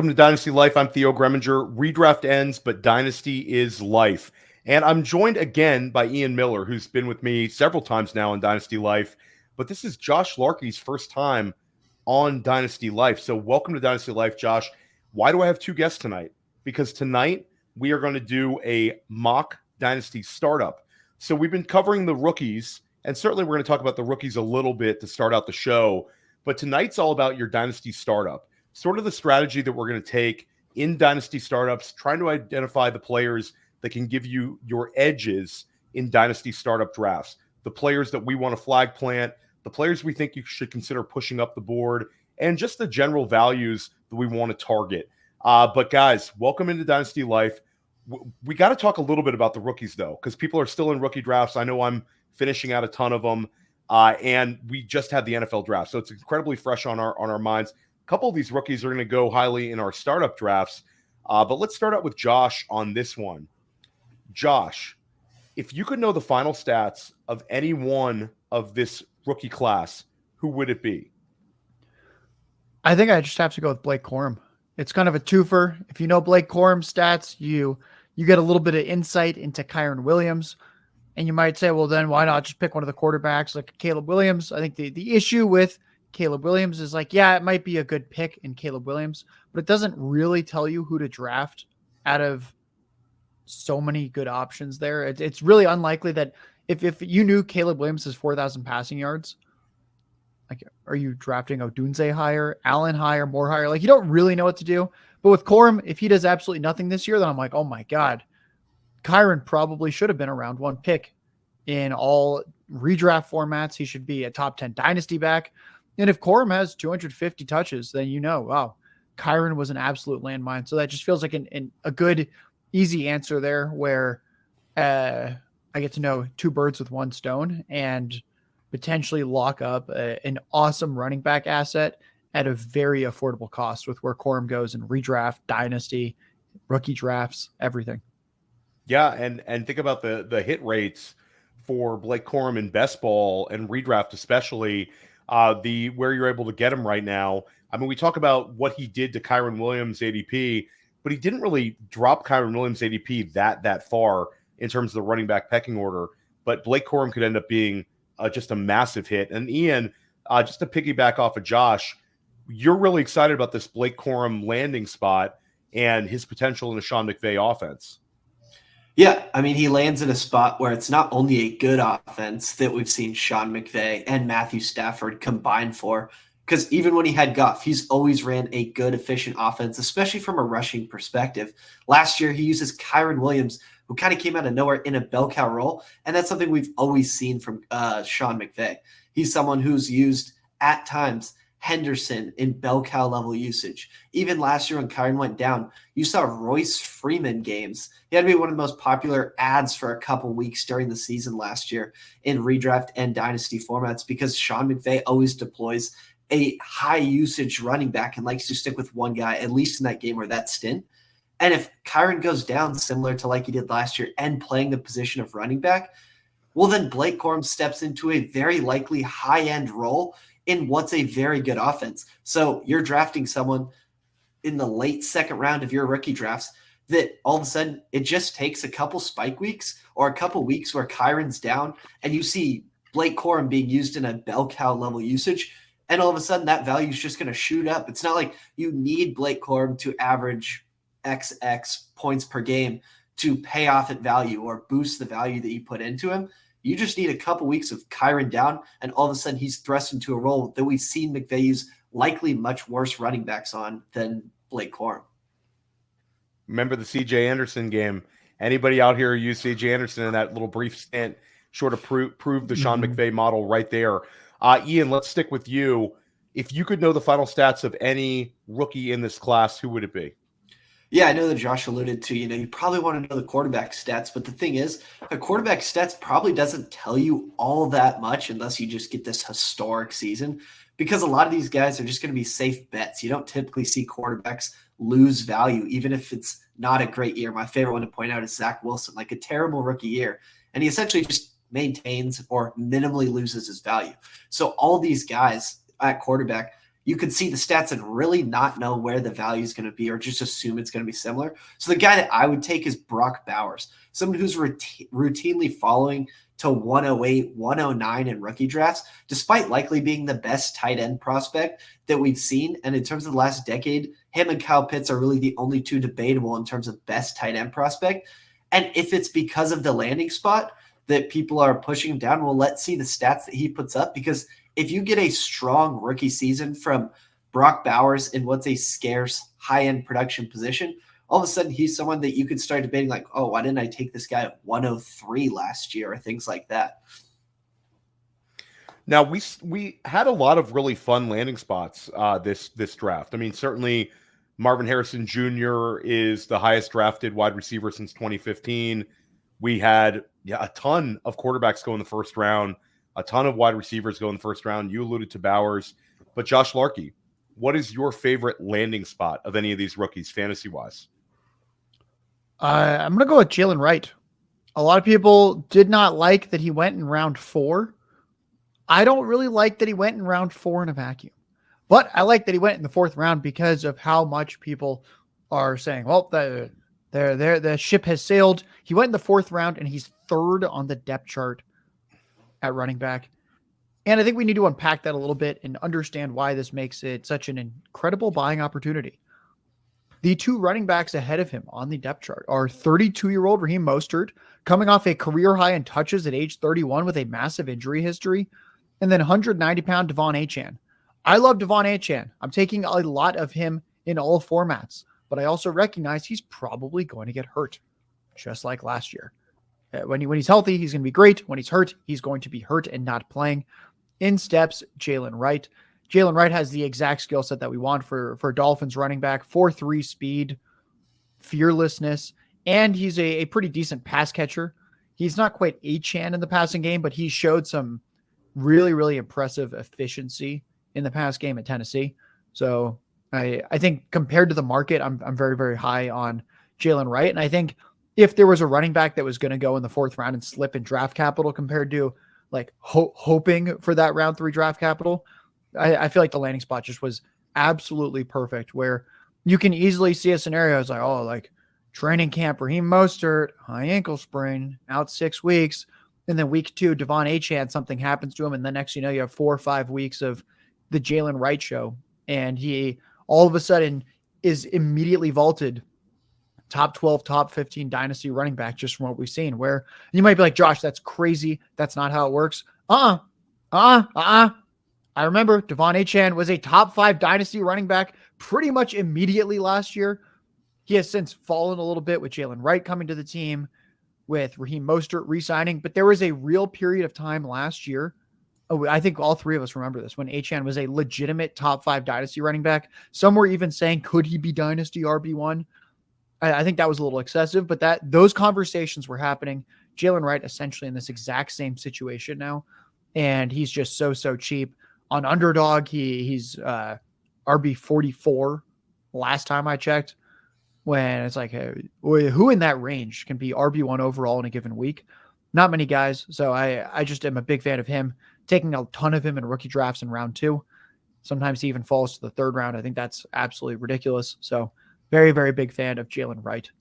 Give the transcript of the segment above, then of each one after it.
Welcome to Dynasty Life. I'm Theo Gremminger. Redraft ends, but Dynasty is life. And I'm joined again by Ian Miller, who's been with me several times now in Dynasty Life. But this is Josh Larky's first time on Dynasty Life. So welcome to Dynasty Life, Josh. Why do I have two guests tonight? Because tonight we are going to do a mock Dynasty startup. So we've been covering the rookies, and certainly we're going to talk about the rookies a little bit to start out the show. But tonight's all about your Dynasty startup. Sort of the strategy that we're going to take in Dynasty startups, trying to identify the players that can give you your edges in Dynasty startup drafts, the players that we want to flag plant, the players we think you should consider pushing up the board, and just the general values that we want to target. But guys, welcome into Dynasty Life. We got to talk a little bit about the rookies, though, because people are still in rookie drafts. I know I'm finishing out a ton of them, and we just had the NFL draft, so it's incredibly fresh on our minds. A couple of these rookies are going to go highly in our startup drafts, but let's start out with Josh on this one. Josh, if you could know the final stats of any one of this rookie class, who would it be? I think I just have to go with Blake Corum. It's kind of a twofer. If you know Blake Corum's stats, you get a little bit of insight into Kyren Williams, and you might say, well, then why not just pick one of the quarterbacks like Caleb Williams? I think the issue with Caleb Williams is like, yeah, it might be a good pick in Caleb Williams, but it doesn't really tell you who to draft out of so many good options there. It's really unlikely that if you knew Caleb Williams has 4,000 passing yards, like, are you drafting Odunze higher, Allen higher, Moore higher? Like, you don't really know what to do. But with Corum, if he does absolutely nothing this year, then I'm like, oh my God, Kyren probably should have been a round one pick in all redraft formats. He should be a top 10 dynasty back. And if Corum has 250 touches, then wow, Kyren was an absolute landmine. So that just feels like a good, easy answer there where I get to know two birds with one stone and potentially lock up an awesome running back asset at a very affordable cost with where Corum goes in redraft, dynasty, rookie drafts, everything. Yeah, and think about the hit rates for Blake Corum in best ball and redraft especially. Where you're able to get him right now. I mean, we talk about what he did to Kyren Williams ADP, but he didn't really drop Kyren Williams ADP that far in terms of the running back pecking order. But Blake Corum could end up being just a massive hit. And Ian, just to piggyback off of Josh, you're really excited about this Blake Corum landing spot and his potential in the Sean McVay offense. Yeah, I mean, he lands in a spot where it's not only a good offense that we've seen Sean McVay and Matthew Stafford combine for, because even when he had Goff, he's always ran a good, efficient offense, especially from a rushing perspective. Last year, he uses Kyren Williams, who kind of came out of nowhere in a bell cow role, and that's something we've always seen from Sean McVay. He's someone who's used, at times, Henderson in bell cow level usage. Even last year when Kyren went down, you saw Royce Freeman games. He had to be one of the most popular ads for a couple weeks during the season last year in redraft and dynasty formats because Sean McVay always deploys a high usage running back and likes to stick with one guy, at least in that game or that stint. And if Kyren goes down similar to like he did last year and playing the position of running back, well, then Blake Corum steps into a very likely high-end role in what's a very good offense. So you're drafting someone in the late second round of your rookie drafts that all of a sudden it just takes a couple spike weeks or a couple weeks where Kyren's down and you see Blake Corum being used in a bell cow level usage. And all of a sudden that value is just going to shoot up. It's not like you need Blake Corum to average XX points per game to pay off at value or boost the value that you put into him. You just need a couple weeks of Kyren down, and all of a sudden he's thrust into a role that we've seen McVay use likely much worse running backs on than Blake Corum. Remember the C.J. Anderson game? Anybody out here use C.J. Anderson in that little brief stint sort of proved the Sean McVay model right there. Ian, let's stick with you. If you could know the final stats of any rookie in this class, who would it be? Yeah, I know that Josh alluded to, you probably want to know the quarterback stats, but the thing is, the quarterback stats probably doesn't tell you all that much unless you just get this historic season, because a lot of these guys are just going to be safe bets. You don't typically see quarterbacks lose value, even if it's not a great year. My favorite one to point out is Zach Wilson, like a terrible rookie year, and he essentially just maintains or minimally loses his value. So all these guys at quarterback, you could see the stats and really not know where the value is going to be or just assume it's going to be similar. So the guy that I would take is Brock Bowers, someone who's routinely falling to 108, 109 in rookie drafts, despite likely being the best tight end prospect that we've seen. And in terms of the last decade, him and Kyle Pitts are really the only two debatable in terms of best tight end prospect. And if it's because of the landing spot that people are pushing him down, well, let's see the stats that he puts up, because if you get a strong rookie season from Brock Bowers in what's a scarce high-end production position, all of a sudden he's someone that you could start debating like, oh, why didn't I take this guy at 103 last year or things like that. Now, we had a lot of really fun landing spots this draft. I mean, certainly Marvin Harrison Jr. is the highest drafted wide receiver since 2015. We had a ton of quarterbacks go in the first round, a ton of wide receivers go in the first round. You alluded to Bowers, but Josh Larky, what is your favorite landing spot of any of these rookies fantasy-wise? I'm going to go with Jalen Wright. A lot of people did not like that he went in round 4. I don't really like that he went in round 4 in a vacuum, but I like that he went in the 4th round because of how much people are saying, well, the ship has sailed. He went in the 4th round and he's 3rd on the depth chart at running back. And I think we need to unpack that a little bit and understand why this makes it such an incredible buying opportunity. The 2 running backs ahead of him on the depth chart are 32-year-old Raheem Mostert, coming off a career high in touches at age 31 with a massive injury history, and then 190-pound Devon Achane. I love Devon Achane. I'm taking a lot of him in all formats, but I also recognize he's probably going to get hurt, just like last year. When he's healthy, he's going to be great. When he's hurt, he's going to be hurt and not playing. In steps Jalen Wright. Jalen Wright has the exact skill set that we want for Dolphins running back. 4.3 speed, fearlessness, and he's a pretty decent pass catcher. He's not quite Achane in the passing game, but he showed some really, really impressive efficiency in the pass game at Tennessee. So I think compared to the market, I'm very, very high on Jalen Wright. And I think if there was a running back that was going to go in the 4th round and slip in draft capital compared to like hoping for that round 3 draft capital, I feel like the landing spot just was absolutely perfect, where you can easily see a scenario. It's like, oh, like training camp, Raheem Mostert, high ankle sprain, out 6 weeks. And then week 2, Devon Achane, something happens to him. And the next, you have 4 or 5 weeks of the Jalen Wright show. And he all of a sudden is immediately vaulted top 12, top 15 dynasty running back just from what we've seen, where you might be like, Josh, that's crazy. That's not how it works. I remember Devon Achane was a top 5 dynasty running back pretty much immediately last year. He has since fallen a little bit with Jalen Wright coming to the team, with Raheem Mostert re-signing, but there was a real period of time last year. I think all 3 of us remember this, when Achane was a legitimate top 5 dynasty running back. Some were even saying, could he be Dynasty RB1? I think that was a little excessive, but those conversations were happening. Jalen Wright essentially in this exact same situation now, and he's just so cheap. On Underdog, he's RB 44 last time I checked, when it's like, hey, who in that range can be RB1 overall in a given week? Not many guys. So I just am a big fan of him, taking a ton of him in rookie drafts in round 2. Sometimes he even falls to the 3rd round. I think that's absolutely ridiculous. So very, very big fan of Jalen Wright.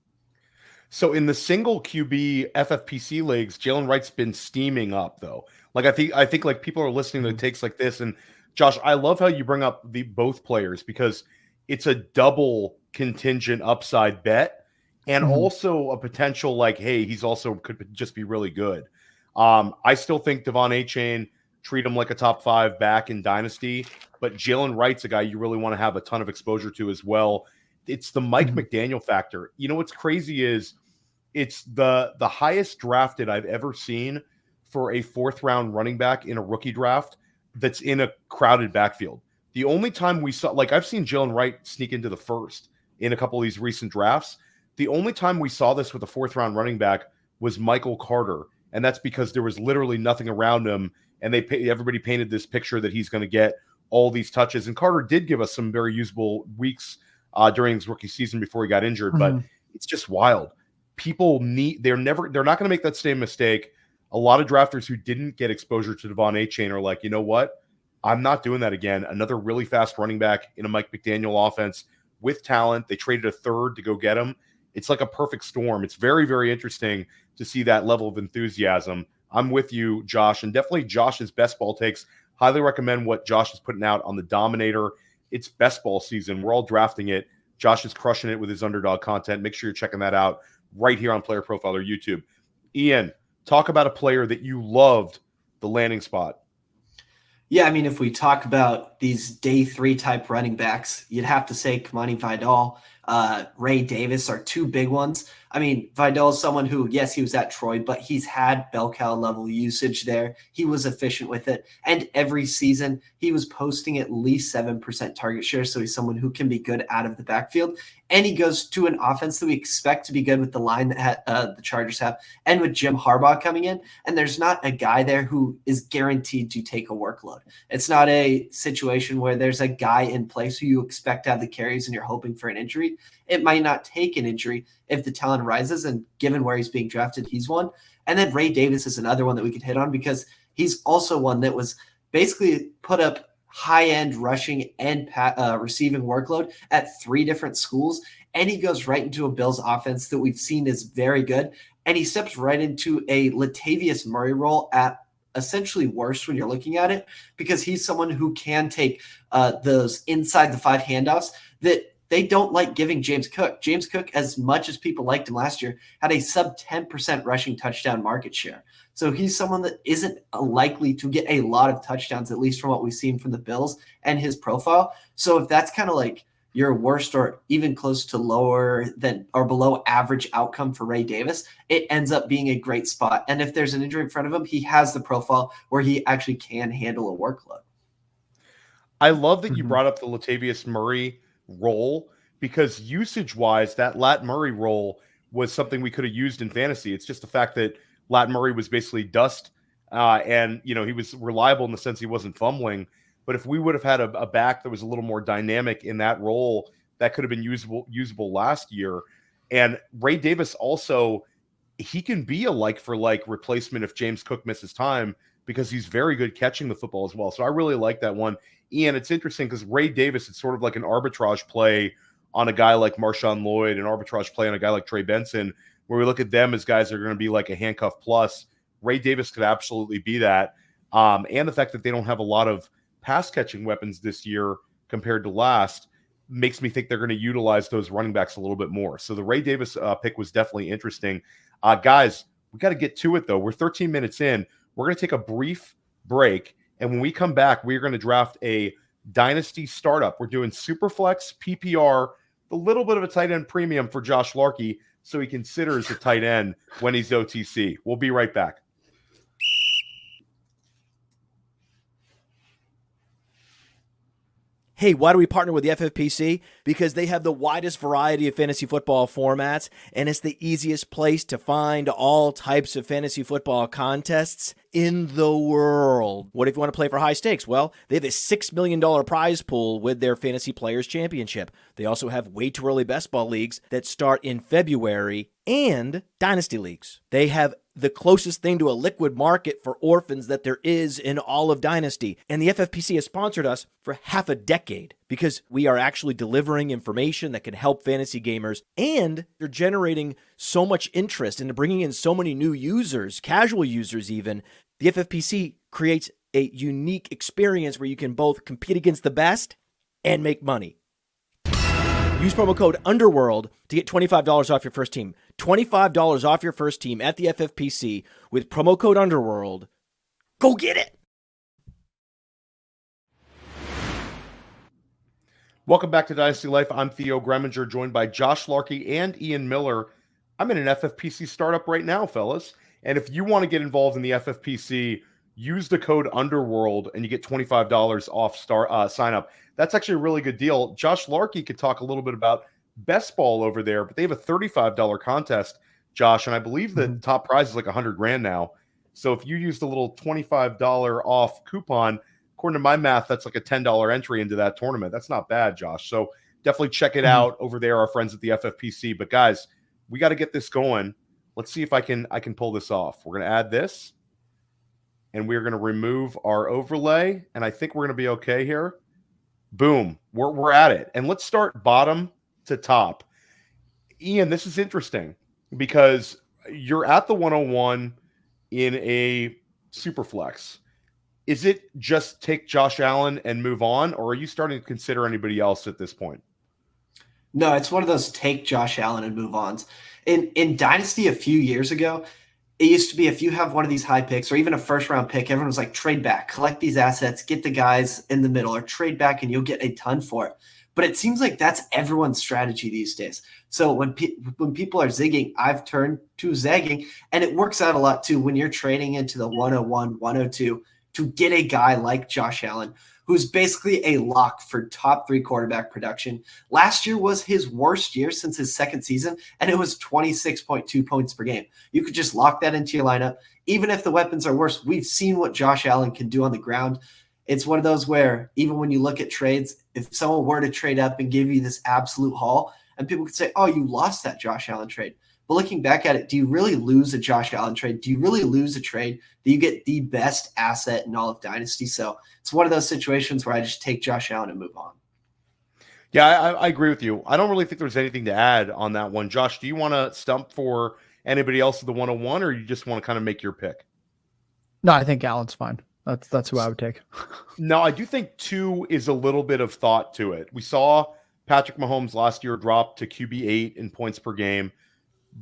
So in the single QB FFPC leagues, Jalen Wright's been steaming up though. Like I think like people are listening to takes like this, and Josh, I love how you bring up both players, because it's a double contingent upside bet, and also a potential like, hey, he's also could just be really good. I still think Devon Achane, treat him like a top 5 back in Dynasty, but Jalen Wright's a guy you really want to have a ton of exposure to as well. It's the Mike McDaniel factor. You know what's crazy is it's the highest drafted I've ever seen for a 4th round running back in a rookie draft that's in a crowded backfield. The only time we saw, like I've seen Jalen Wright sneak into the 1st in a couple of these recent drafts. The only time we saw this with a 4th round running back was Michael Carter. And that's because there was literally nothing around him. And everybody painted this picture that he's going to get all these touches. And Carter did give us some very usable weeks during his rookie season before he got injured. But it's just wild. People they're not going to make that same mistake. A lot of drafters who didn't get exposure to Devon Achane are like, you know what? I'm not doing that again. Another really fast running back in a Mike McDaniel offense with talent. They traded a third to go get him. It's like a perfect storm. It's very, very interesting to see that level of enthusiasm. I'm with you, Josh, and definitely Josh's best ball takes. Highly recommend what Josh is putting out on the Dominator. It's best ball season. We're all drafting it. Josh is crushing it with his underdog content. Make sure you're checking that out right here on Player Profiler YouTube. Ian, talk about a player that you loved the landing spot. Yeah, I mean, if we talk about these day 3 type running backs, you'd have to say Kamani Vidal, Ray Davis are two big ones. I mean, Vidal is someone who, yes, he was at Troy, but he's had bell cow level usage there. He was efficient with it. And every season, he was posting at least 7% target share. So he's someone who can be good out of the backfield. And he goes to an offense that we expect to be good with the line that the Chargers have and with Jim Harbaugh coming in. And there's not a guy there who is guaranteed to take a workload. It's not a situation where there's a guy in place who you expect to have the carries and you're hoping for an injury. It might not take an injury if the talent rises, and given where he's being drafted, he's one. And then Ray Davis is another one that we could hit on because he's also one that was basically put up high-end rushing and receiving workload at 3 different schools, and he goes right into a Bills offense that we've seen is very good, and he steps right into a Latavius Murray role at essentially worse when you're looking at it, because he's someone who can take those inside the 5 handoffs that they don't like giving James Cook. James Cook, as much as people liked him last year, had a sub 10% rushing touchdown market share. So he's someone that isn't likely to get a lot of touchdowns, at least from what we've seen from the Bills and his profile. So if that's kind of like your worst or even close to lower than or below average outcome for Ray Davis, it ends up being a great spot. And if there's an injury in front of him, he has the profile where he actually can handle a workload. I love that you brought up the Latavius Murray role, because usage-wise, that Lat Murray role was something we could have used in fantasy. It's just the fact that Lat Murray was basically dust, and he was reliable in the sense he wasn't fumbling. But if we would have had a back that was a little more dynamic in that role, that could have been usable last year. And Ray Davis also, he can be a like-for-like replacement if James Cook misses time, because he's very good catching the football as well. So I really like that one. Ian, it's interesting because Ray Davis, it's sort of like an arbitrage play on a guy like Marshawn Lloyd, an arbitrage play on a guy like Trey Benson, where we look at them as guys that are going to be like a handcuff plus. Ray Davis could absolutely be that. And the fact that they don't have a lot of pass catching weapons this year compared to last makes me think they're going to utilize those running backs a little bit more. So the Ray Davis pick was definitely interesting. Guys, we got to get to it though. We're 13 minutes in. We're going to take a brief break. And when we come back, we're going to draft a Dynasty startup. We're doing Superflex, PPR, a little bit of a tight end premium for Josh Larky, so he considers a tight end when he's OTC. We'll be right back. Hey, why do we partner with the FFPC? Because they have the widest variety of fantasy football formats, and it's the easiest place to find all types of fantasy football contests in the world. What if you want to play for high stakes? Well, they have a $6 million prize pool with their Fantasy Players Championship. They also have way too early best ball leagues that start in February and Dynasty leagues. They have the closest thing to a liquid market for orphans that there is in all of Dynasty. And the FFPC has sponsored us for half a decade because we are actually delivering information that can help fantasy gamers, and they're generating so much interest and bringing in so many new users, casual users even. The FFPC creates a unique experience where you can both compete against the best and make money. Use promo code UNDERWORLD to get $25 off your first team. $25 off your first team at the FFPC with promo code UNDERWORLD. Go get it! Welcome back to Dynasty Life. I'm Theo Gremminger, joined by Josh Larky and Ian Miller. I'm in an FFPC startup right now, fellas. And if you want to get involved in the FFPC, use the code UNDERWORLD and you get $25 off sign up. That's actually a really good deal. Josh Larky could talk a little bit about best ball over there, but they have a $35 contest, Josh, and I believe the top prize is like $100,000 now. So if you use the little $25 off coupon, according to my math, that's like a $10 entry into that tournament. That's not bad, Josh. So definitely check it out over there, our friends at the FFPC. But guys, we got to get this going. Let's see if I can pull this off. We're going to add this. and we're going to remove our overlay, and I think we're going to be okay here. Boom, we're at it. And let's start bottom to top. Ian, this is interesting because you're at the 101 in a Superflex. Is it just take Josh Allen and move on, or are you starting to consider anybody else at this point? No, it's one of those take Josh Allen and move ons. In Dynasty a few years ago, it used to be if you have one of these high picks or even a first round pick, everyone was like, trade back, collect these assets, get the guys in the middle, or trade back and you'll get a ton for it. But it seems like that's everyone's strategy these days. So when people are zigging, I've turned to zagging, and it works out a lot too when you're trading into the 101, 102 to get a guy like Josh Allen, who's basically a lock for top 3 quarterback production. Last year was his worst year since his second season, and it was 26.2 points per game. You could just lock that into your lineup. Even if the weapons are worse, we've seen what Josh Allen can do on the ground. It's one of those where even when you look at trades, if someone were to trade up and give you this absolute haul, and people could say, oh, you lost that Josh Allen trade. But looking back at it, do you really lose a Josh Allen trade? Do you really lose a trade? Do you get the best asset in all of Dynasty? So it's one of those situations where I just take Josh Allen and move on. Yeah, I agree with you. I don't really think there's anything to add on that one. Josh, do you want to stump for anybody else at the 101, or you just want to kind of make your pick? No, I think Allen's fine. That's who I would take. No, I do think 2 is a little bit of thought to it. We saw Patrick Mahomes last year drop to QB8 in points per game.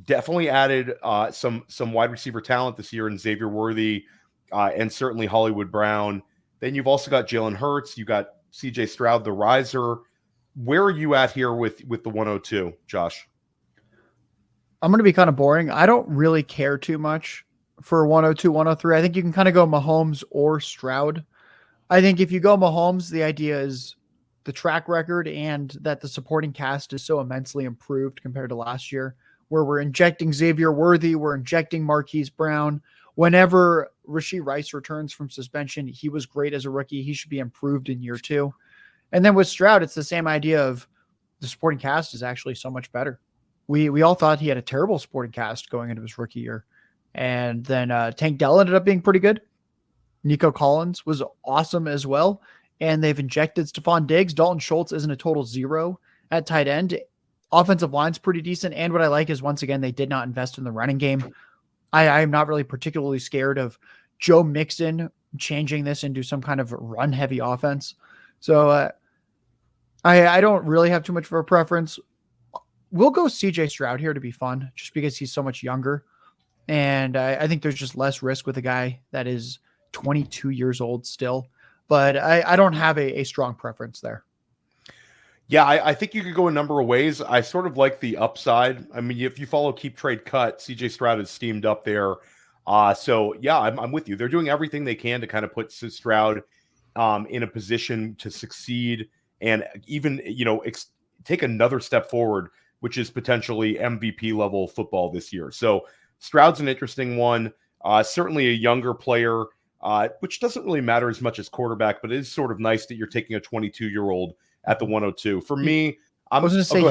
Definitely added some wide receiver talent this year in Xavier Worthy and certainly Hollywood Brown. Then you've also got Jalen Hurts. You got CJ Stroud, the riser. Where are you at here with the 102, Josh? I'm going to be kind of boring. I don't really care too much for 102, 103. I think you can kind of go Mahomes or Stroud. I think if you go Mahomes, the idea is the track record and that the supporting cast is so immensely improved compared to last year, where we're injecting Xavier Worthy, we're injecting Marquise Brown. Whenever Rashee Rice returns from suspension, he was great as a rookie. He should be improved in year 2. And then with Stroud, it's the same idea of the supporting cast is actually so much better. We all thought he had a terrible supporting cast going into his rookie year. And then Tank Dell ended up being pretty good. Nico Collins was awesome as well. And they've injected Stephon Diggs. Dalton Schultz isn't a total 0 at tight end. Offensive line's pretty decent. And what I like is, once again, they did not invest in the running game. I am not really particularly scared of Joe Mixon changing this into some kind of run-heavy offense. So I don't really have too much of a preference. We'll go CJ Stroud here to be fun, just because he's so much younger. And I think there's just less risk with a guy that is 22 years old still. But I don't have a strong preference there. Yeah, I think you could go a number of ways. I sort of like the upside. I mean, if you follow Keep Trade Cut, CJ Stroud is steamed up there. So, yeah, I'm with you. They're doing everything they can to kind of put Stroud in a position to succeed and even, take another step forward, which is potentially MVP level football this year. So Stroud's an interesting one. Certainly a younger player, which doesn't really matter as much as quarterback, but it is sort of nice that you're taking a 22-year-old at the 102. For me, I was going to say,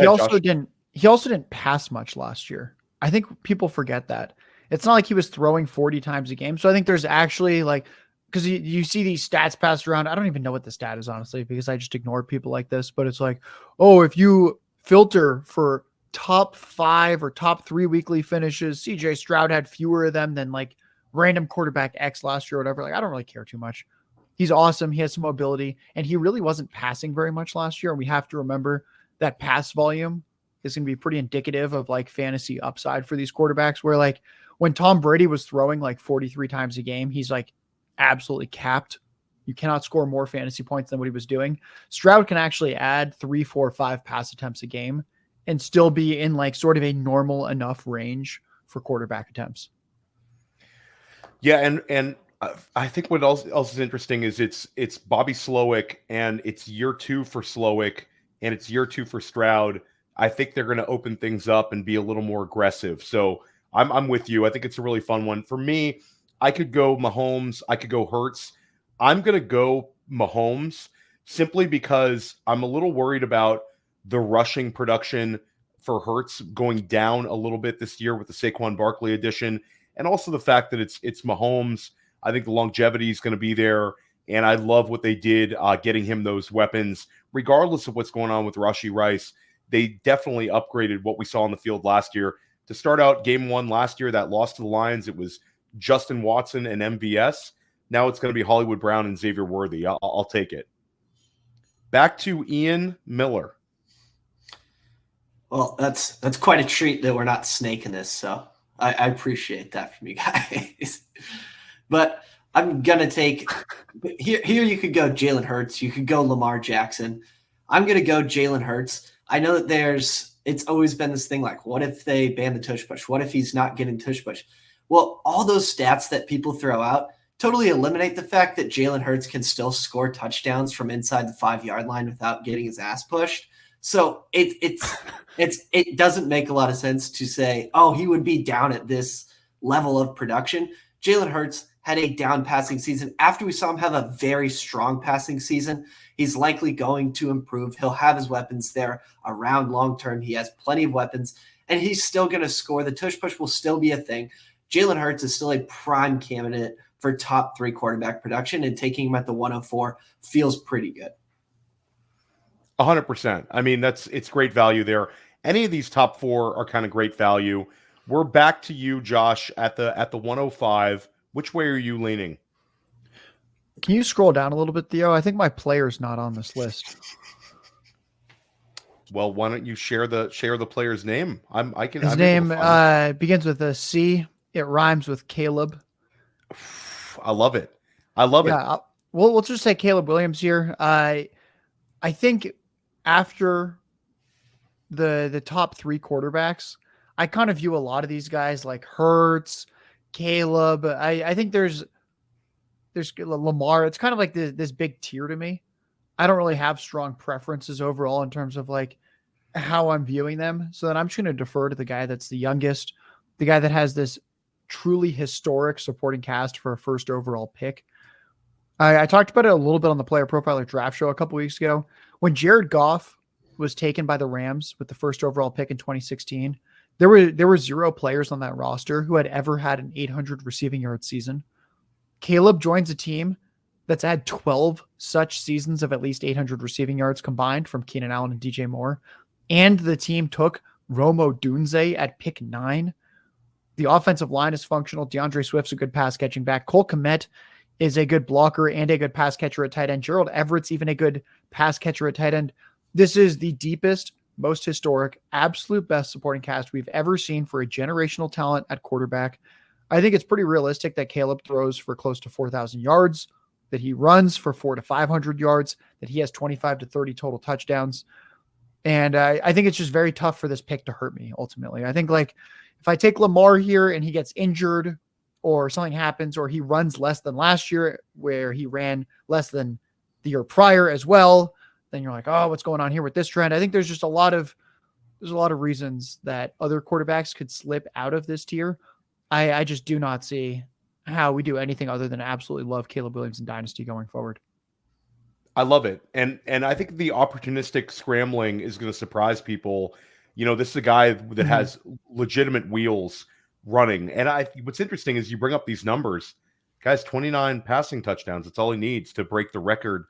he also didn't pass much last year. I think people forget that. It's not like he was throwing 40 times a game. So I think there's actually because you see these stats passed around. I don't even know what the stat is, honestly, because I just ignore people like this. But it's like, oh, if you filter for top 5 or top 3 weekly finishes, CJ Stroud had fewer of them than random quarterback X last year or whatever. I don't really care too much. He's awesome. He has some mobility, and he really wasn't passing very much last year. And we have to remember that pass volume is going to be pretty indicative of fantasy upside for these quarterbacks, where when Tom Brady was throwing 43 times a game, he's absolutely capped. You cannot score more fantasy points than what he was doing. Stroud can actually add 3, 4, 5 pass attempts a game and still be in sort of a normal enough range for quarterback attempts. Yeah, and I think what else is interesting is it's Bobby Slowick, and it's year 2 for Slowick, and it's year 2 for Stroud. I think they're going to open things up and be a little more aggressive. So I'm with you. I think it's a really fun one. For me, I could go Mahomes. I could go Hurts. I'm going to go Mahomes simply because I'm a little worried about the rushing production for Hurts going down a little bit this year with the Saquon Barkley addition, and also the fact that it's Mahomes. I think the longevity is going to be there. And I love what they did getting him those weapons, regardless of what's going on with Rashee Rice. They definitely upgraded what we saw on the field last year. To start out game 1 last year, that loss to the Lions, it was Justin Watson and MVS. Now it's going to be Hollywood Brown and Xavier Worthy. I'll take it. Back to Ian Miller. Well, that's quite a treat that we're not snaking this, so I appreciate that from you guys. But I'm going to take – here you could go Jalen Hurts. You could go Lamar Jackson. I'm going to go Jalen Hurts. I know that it's always been this thing like, what if they ban the tush push? What if he's not getting tush push? Well, all those stats that people throw out totally eliminate the fact that Jalen Hurts can still score touchdowns from inside the 5-yard line without getting his ass pushed. So it doesn't make a lot of sense to say, oh, he would be down at this level of production. Jalen Hurts had a down passing season. After we saw him have a very strong passing season, he's likely going to improve. He'll have his weapons there around long term. He has plenty of weapons, and he's still going to score. The tush push will still be a thing. Jalen Hurts is still a prime candidate for top 3 quarterback production, and taking him at the 104 feels pretty good. 100%. I mean, it's great value there. Any of these top 4 are kind of great value. We're back to you, Josh, at the 105. Which way are you leaning? Can you scroll down a little bit, Theo? I think my player's not on this list. Well, why don't you share the player's name? His name begins with a C. It rhymes with Caleb. I love it. I love it. Well, let's just say Caleb Williams here. I think after the top 3 quarterbacks, I kind of view a lot of these guys like Hurts, Caleb. I think there's Lamar. It's kind of like this big tier to me. I don't really have strong preferences overall in terms of like how I'm viewing them. So then I'm just going to defer to the guy that's the youngest, the guy that has this truly historic supporting cast for a first overall pick. I talked about it a little bit on the Player Profiler Draft Show a couple weeks ago. When Jared Goff was taken by the Rams with the first overall pick in 2016, there were 0 players on that roster who had ever had an 800 receiving yard season. Caleb joins a team that's had 12 such seasons of at least 800 receiving yards combined from Keenan Allen and DJ Moore. And the team took Rome Odunze at pick 9. The offensive line is functional. DeAndre Swift's a good pass catching back. Cole Kmet is a good blocker and a good pass catcher at tight end. Gerald Everett's even a good pass catcher at tight end. This is the deepest, most historic, absolute best supporting cast we've ever seen for a generational talent at quarterback. I think it's pretty realistic that Caleb throws for close to 4,000 yards, that he runs for 400 to 500 yards, that he has 25 to 30 total touchdowns. And I think it's just very tough for this pick to hurt me ultimately. I think like if I take Lamar here and he gets injured or something happens, or he runs less than last year where he ran less than the year prior as well, then you're like, oh, what's going on here with this trend? I think there's a lot of reasons that other quarterbacks could slip out of this tier. I just do not see how we do anything other than absolutely love Caleb Williams in Dynasty going forward. I love it. And I think the opportunistic scrambling is going to surprise people. You know, this is a guy that has legitimate wheels running. And what's interesting is you bring up these numbers. Guy's 29 passing touchdowns. That's all he needs to break the record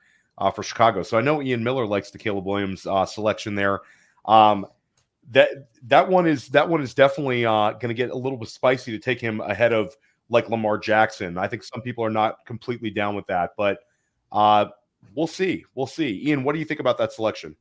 for Chicago. So I know Ian Miller likes the Caleb Williams selection there. That one is definitely going to get a little bit spicy to take him ahead of like Lamar Jackson. I think some people are not completely down with that, but we'll see. We'll see. Ian, what do you think about that selection?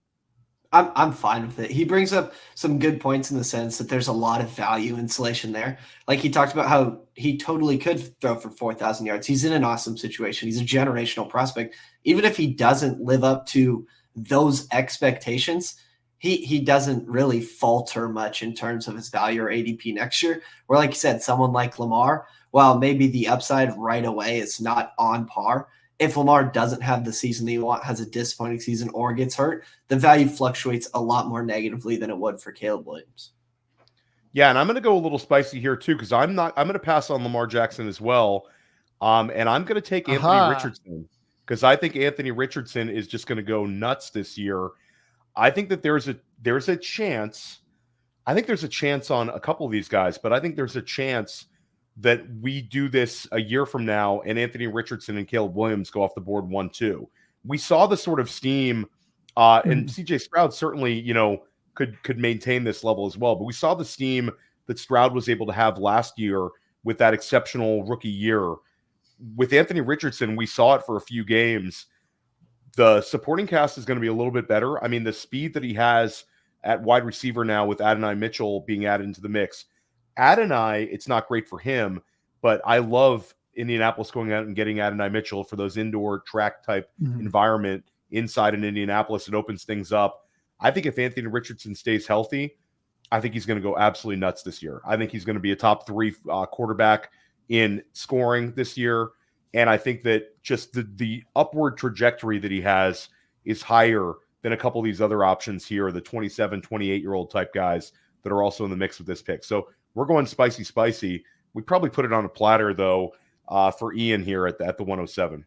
I'm fine with it. He brings up some good points in the sense that there's a lot of value insulation there. Like he talked about how he totally could throw for 4,000 yards. He's in an awesome situation. He's a generational prospect. Even if he doesn't live up to those expectations, he doesn't really falter much in terms of his value or ADP next year. Where, like you said, someone like Lamar, while maybe the upside right away is not on par, if Lamar doesn't have the season that you want, has a disappointing season, or gets hurt, the value fluctuates a lot more negatively than it would for Caleb Williams. Yeah, and I'm going to go a little spicy here too, because I'm going to pass on Lamar Jackson as well, and I'm going to take Anthony Richardson, because I think Anthony Richardson is just going to go nuts this year. I think that there's a chance. I think there's a chance on a couple of these guys, but I think there's a chance that we do this a year from now and Anthony Richardson and Caleb Williams go off the board 1-2. We saw the sort of steam, and CJ Stroud certainly, could maintain this level as well. But we saw the steam that Stroud was able to have last year with that exceptional rookie year. With Anthony Richardson, we saw it for a few games. The supporting cast is going to be a little bit better. I mean, the speed that he has at wide receiver now with Adonai Mitchell being added into the mix. Adonai, it's not great for him, but I love Indianapolis going out and getting Adonai Mitchell for those indoor track type environment inside in Indianapolis. It opens things up. I think if Anthony Richardson stays healthy, I think he's going to go absolutely nuts this year. I think he's going to be a top 3 quarterback in scoring this year. And I think that just the upward trajectory that he has is higher than a couple of these other options here, the 27, 28-year-old type guys that are also in the mix with this pick. So we're going spicy. We probably put it on a platter, though, for Ian here at the 107.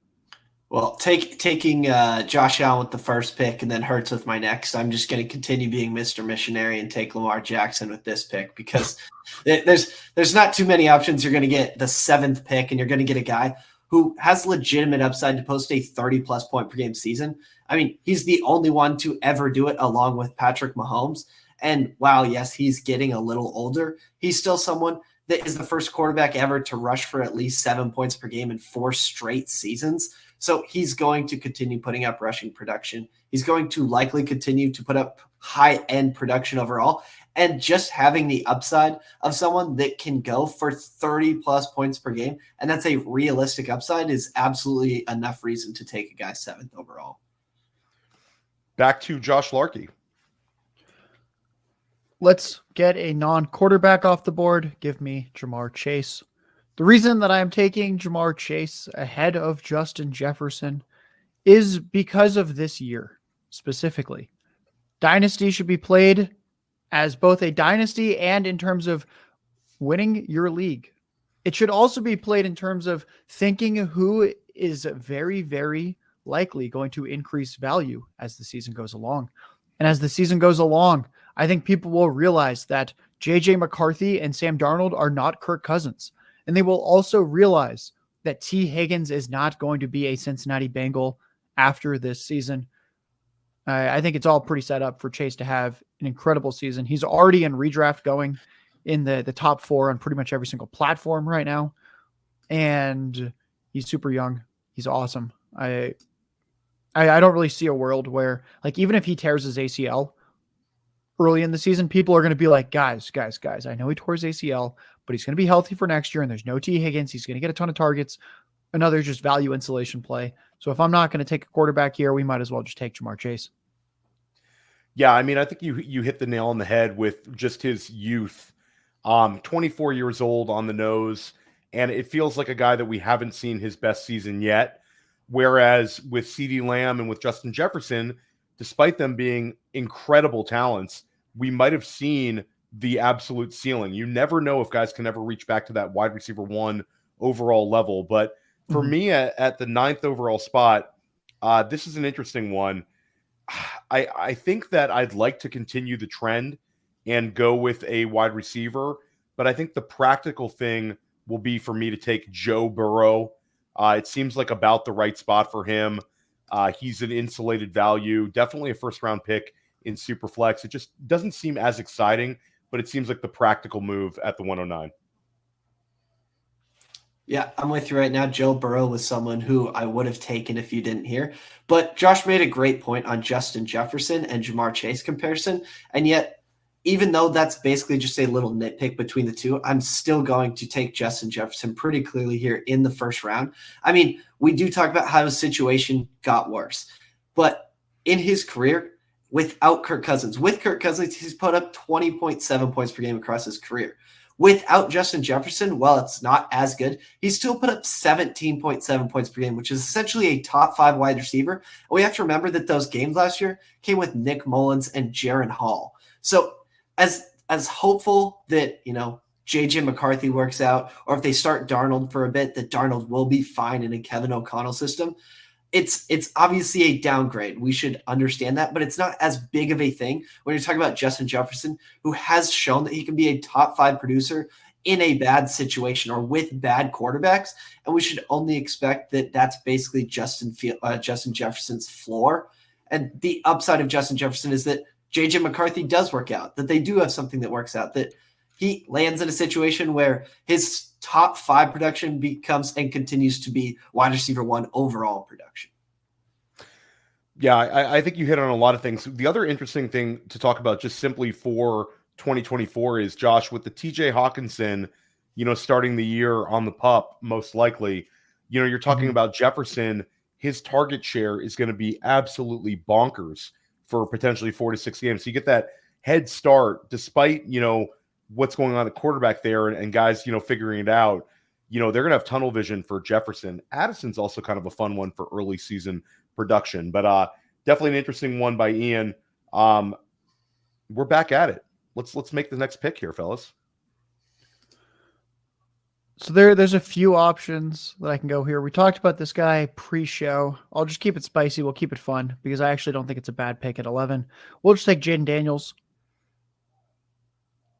Well, taking Josh Allen with the first pick and then Hurts with my next, I'm just going to continue being Mr. Missionary and take Lamar Jackson with this pick because there's not too many options. You're going to get the 7th pick and you're going to get a guy who has legitimate upside to post a 30-plus point per game season. I mean, he's the only one to ever do it along with Patrick Mahomes. And while, yes, he's getting a little older, he's still someone that is the first quarterback ever to rush for at least 7 points per game in 4 straight seasons. So he's going to continue putting up rushing production. He's going to likely continue to put up high-end production overall. And just having the upside of someone that can go for 30-plus points per game, and that's a realistic upside, is absolutely enough reason to take a guy 7th overall. Back to Josh Larky. Let's get a non-quarterback off the board. Give me Ja'Marr Chase. The reason that I'm taking Ja'Marr Chase ahead of Justin Jefferson is because of this year specifically. Dynasty should be played as both a dynasty and in terms of winning your league. It should also be played in terms of thinking who is very, very likely going to increase value as the season goes along. And as the season goes along, I think people will realize that J.J. McCarthy and Sam Darnold are not Kirk Cousins. And they will also realize that T. Higgins is not going to be a Cincinnati Bengal after this season. I think it's all pretty set up for Chase to have an incredible season. He's already in redraft going in the top 4 on pretty much every single platform right now. And he's super young. He's awesome. I don't really see a world where, like, even if he tears his ACL early in the season, people are going to be like, guys, I know he tore his ACL, but he's going to be healthy for next year, and there's no T. Higgins. He's going to get a ton of targets. Another just value insulation play. So if I'm not going to take a quarterback here, we might as well just take Ja'Marr Chase. Yeah, I mean, I think you hit the nail on the head with just his youth. 24 years old on the nose, and it feels like a guy that we haven't seen his best season yet. Whereas with CeeDee Lamb and with Justin Jefferson, despite them being incredible talents, we might have seen the absolute ceiling. You never know if guys can ever reach back to that wide receiver 1 overall level. But for me at the 9th overall spot, this is an interesting one. I think that I'd like to continue the trend and go with a wide receiver, but I think the practical thing will be for me to take Joe Burrow. It seems like about the right spot for him. He's an insulated value, definitely a first-round pick in Superflex. It just doesn't seem as exciting, but it seems like the practical move at the 109. Yeah, I'm with you right now. Joe Burrow was someone who I would have taken if you didn't hear. But Josh made a great point on Justin Jefferson and Ja'Marr Chase comparison. And yet, even though that's basically just a little nitpick between the two, I'm still going to take Justin Jefferson pretty clearly here in the first round. I mean, we do talk about how his situation got worse. But in his career, without Kirk Cousins, with Kirk Cousins, he's put up 20.7 points per game across his career. Without Justin Jefferson, while it's not as good, he still put up 17.7 points per game, which is essentially a top 5 wide receiver. And we have to remember that those games last year came with Nick Mullins and Jaron Hall. So as hopeful that, J.J. McCarthy works out, or if they start Darnold for a bit, that Darnold will be fine in a Kevin O'Connell system, it's obviously a downgrade. We should understand that, but it's not as big of a thing when you're talking about Justin Jefferson, who has shown that he can be a top 5 producer in a bad situation or with bad quarterbacks, and we should only expect that that's basically Justin Jefferson's floor. And the upside of Justin Jefferson is that JJ McCarthy does work out, that they do have something that works out, that he lands in a situation where his top 5 production becomes and continues to be wide receiver 1 overall production. Yeah, I think you hit on a lot of things. The other interesting thing to talk about just simply for 2024 is, Josh, with the TJ Hawkinson, starting the year on the pup, most likely, you're talking about Jefferson. His target share is going to be absolutely bonkers for potentially 4 to 6 games. So you get that head start despite, what's going on at quarterback there and guys, figuring it out. They're going to have tunnel vision for Jefferson. Addison's also kind of a fun one for early season production, but definitely an interesting one by Ian. We're back at it. Let's make the next pick here, fellas. So there's a few options that I can go here. We talked about this guy pre-show. I'll just keep it spicy. We'll keep it fun because I actually don't think it's a bad pick at 11. We'll just take Jaden Daniels.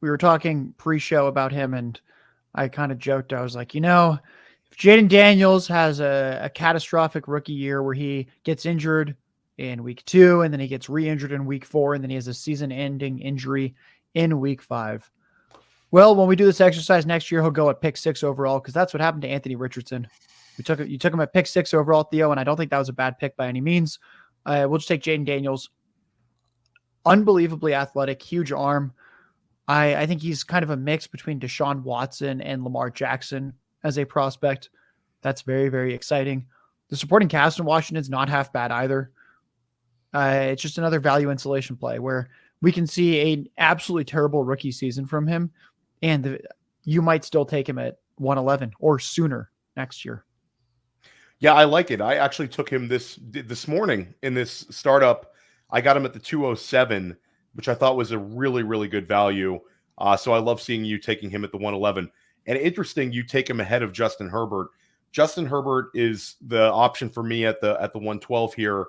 We were talking pre-show about him, and I kind of joked. I was like, if Jaden Daniels has a catastrophic rookie year where he gets injured in week 2, and then he gets re-injured in week 4, and then he has a season-ending injury in week 5. Well, when we do this exercise next year, he'll go at pick 6 overall because that's what happened to Anthony Richardson. You took him at pick 6 overall, Theo, and I don't think that was a bad pick by any means. We'll just take Jaden Daniels. Unbelievably athletic, huge arm. I think he's kind of a mix between Deshaun Watson and Lamar Jackson as a prospect. That's very, very exciting. The supporting cast in Washington's not half bad either. It's just another value insulation play where we can see an absolutely terrible rookie season from him, and you might still take him at 111 or sooner next year. Yeah, I like it. I actually took him this morning in this startup. I got him at the 207, which I thought was a really, really good value. So I love seeing you taking him at the 111. And interesting, you take him ahead of Justin Herbert. Justin Herbert is the option for me at the 112 here,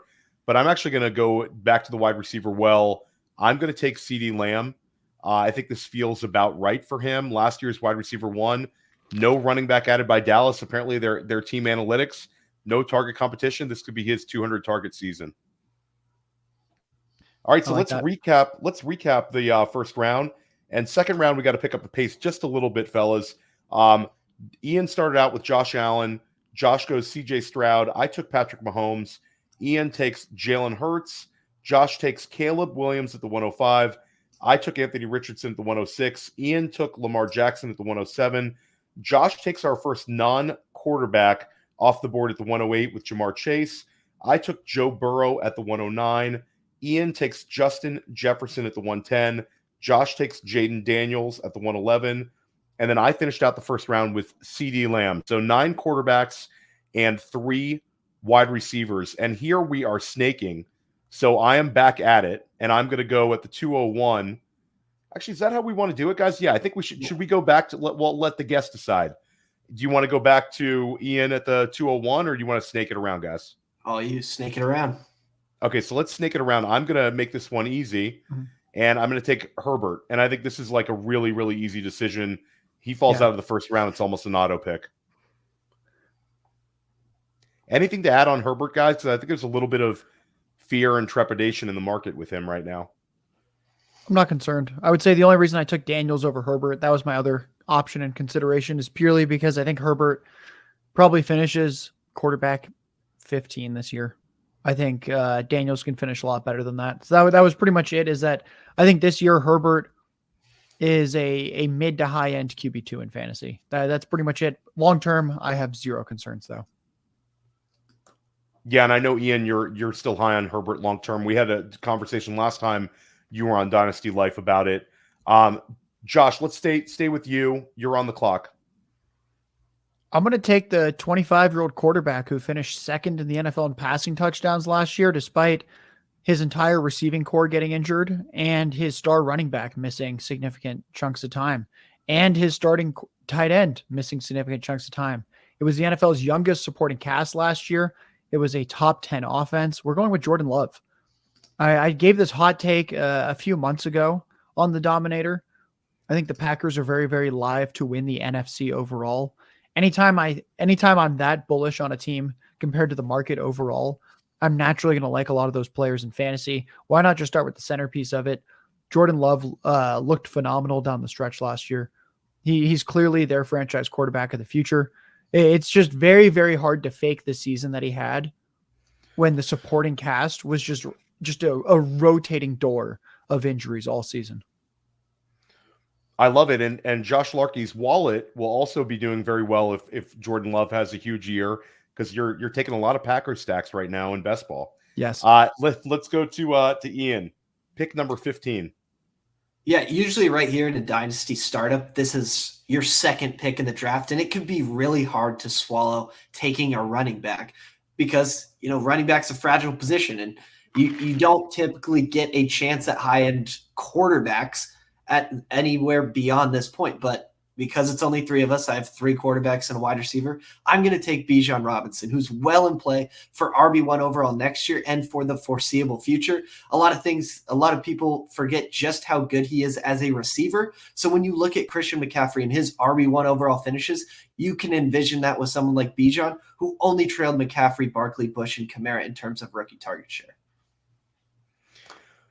but I'm actually going to go back to the wide receiver well. I'm going to take CeeDee Lamb. I think this feels about right for him. Last year's wide receiver 1, no running back added by Dallas. Apparently their team analytics, no target competition. This could be his 200 target season. All right, so let's recap the first round. And second round, we got to pick up the pace just a little bit, fellas. Ian started out with Josh Allen. Josh goes CJ Stroud. I took Patrick Mahomes. Ian takes Jalen Hurts. Josh takes Caleb Williams at the 105. I took Anthony Richardson at the 106. Ian took Lamar Jackson at the 107. Josh takes our first non-quarterback off the board at the 108 with Ja'Marr Chase. I took Joe Burrow at the 109. Ian takes Justin Jefferson at the 110. Josh takes Jaden Daniels at the 111. And then I finished out the first round with CeeDee Lamb. So 9 quarterbacks and 3 wide receivers. And here we are snaking. So I am back at it, and I'm going to go at the 201. Actually, is that how we want to do it, guys? Yeah, I think we should. Should we go back to let the guest decide? Do you want to go back to Ian at the 201, or do you want to snake it around, guys? Oh, you snake it around. Okay, so let's snake it around. I'm going to make this one easy, and I'm going to take Herbert. And I think this is like a really, really easy decision. He falls out of the first round. It's almost an auto pick. Anything to add on Herbert, guys? Because I think there's a little bit of fear and trepidation in the market with him right now. I'm not concerned. I would say the only reason I took Daniels over Herbert, that was my other option in consideration, is purely because I think Herbert probably finishes quarterback 15 this year. I think Daniels can finish a lot better than that. So that was pretty much it, is that I think this year Herbert is a mid to high end QB2 in fantasy. That's pretty much it. Long term, I have zero concerns though. Yeah, and I know, Ian, you're still high on Herbert long term. We had a conversation last time you were on Dynasty Life about it. Josh, let's stay with you. You're on the clock. I'm going to take the 25-year-old quarterback who finished second in the NFL in passing touchdowns last year, despite his entire receiving core getting injured and his star running back missing significant chunks of time and his starting tight end missing significant chunks of time. It was the NFL's youngest supporting cast last year. It was a top 10 offense. We're going with Jordan Love. I gave this hot take a few months ago on the Dominator, I think the Packers are very, very live to win the NFC overall. Anytime I'm that bullish on a team compared to the market overall, I'm naturally going to like a lot of those players in fantasy. Why not just start with the centerpiece of it? Jordan Love looked phenomenal down the stretch last year. He's clearly their franchise quarterback of the future. It's just very, very hard to fake the season that he had when the supporting cast was just a rotating door of injuries all season. I love it. And Josh Larky's wallet will also be doing very well if Jordan Love has a huge year, because you're taking a lot of Packers stacks right now in best ball. Yes. Let's go to Ian. Pick number 15. Yeah, usually right here in a dynasty startup, this is your second pick in the draft, and it can be really hard to swallow taking a running back because, running back's a fragile position, and you don't typically get a chance at high-end quarterbacks at anywhere beyond this point. But because it's only three of us, I have three quarterbacks and a wide receiver. I'm going to take Bijan Robinson, who's well in play for RB1 overall next year and for the foreseeable future. A lot of people forget just how good he is as a receiver. So when you look at Christian McCaffrey and his RB1 overall finishes, you can envision that with someone like Bijan, who only trailed McCaffrey, Barkley, Bush, and Kamara in terms of rookie target share.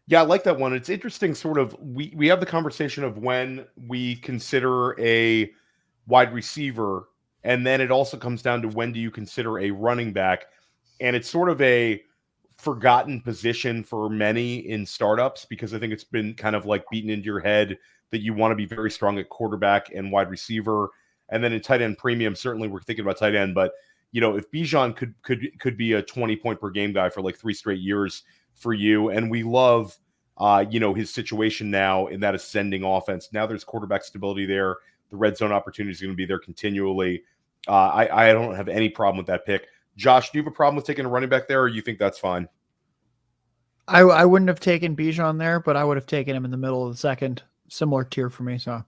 Yeah, I like that one. It's interesting, sort of, we have the conversation of when we consider a wide receiver, and then it also comes down to when do you consider a running back. And it's sort of a forgotten position for many in startups, because I think it's been kind of like beaten into your head that you want to be very strong at quarterback and wide receiver. And then in tight end premium, certainly we're thinking about tight end, but if Bijan could be a 20-point per game guy for like 3 straight years for you, and we love his situation now in that ascending offense. Now there's quarterback stability there. The red zone opportunity is going to be there continually. I don't have any problem with that pick. Josh, do you have a problem with taking a running back there, or you think that's fine? I wouldn't have taken Bijan there, but I would have taken him in the middle of the second. Similar tier for me, so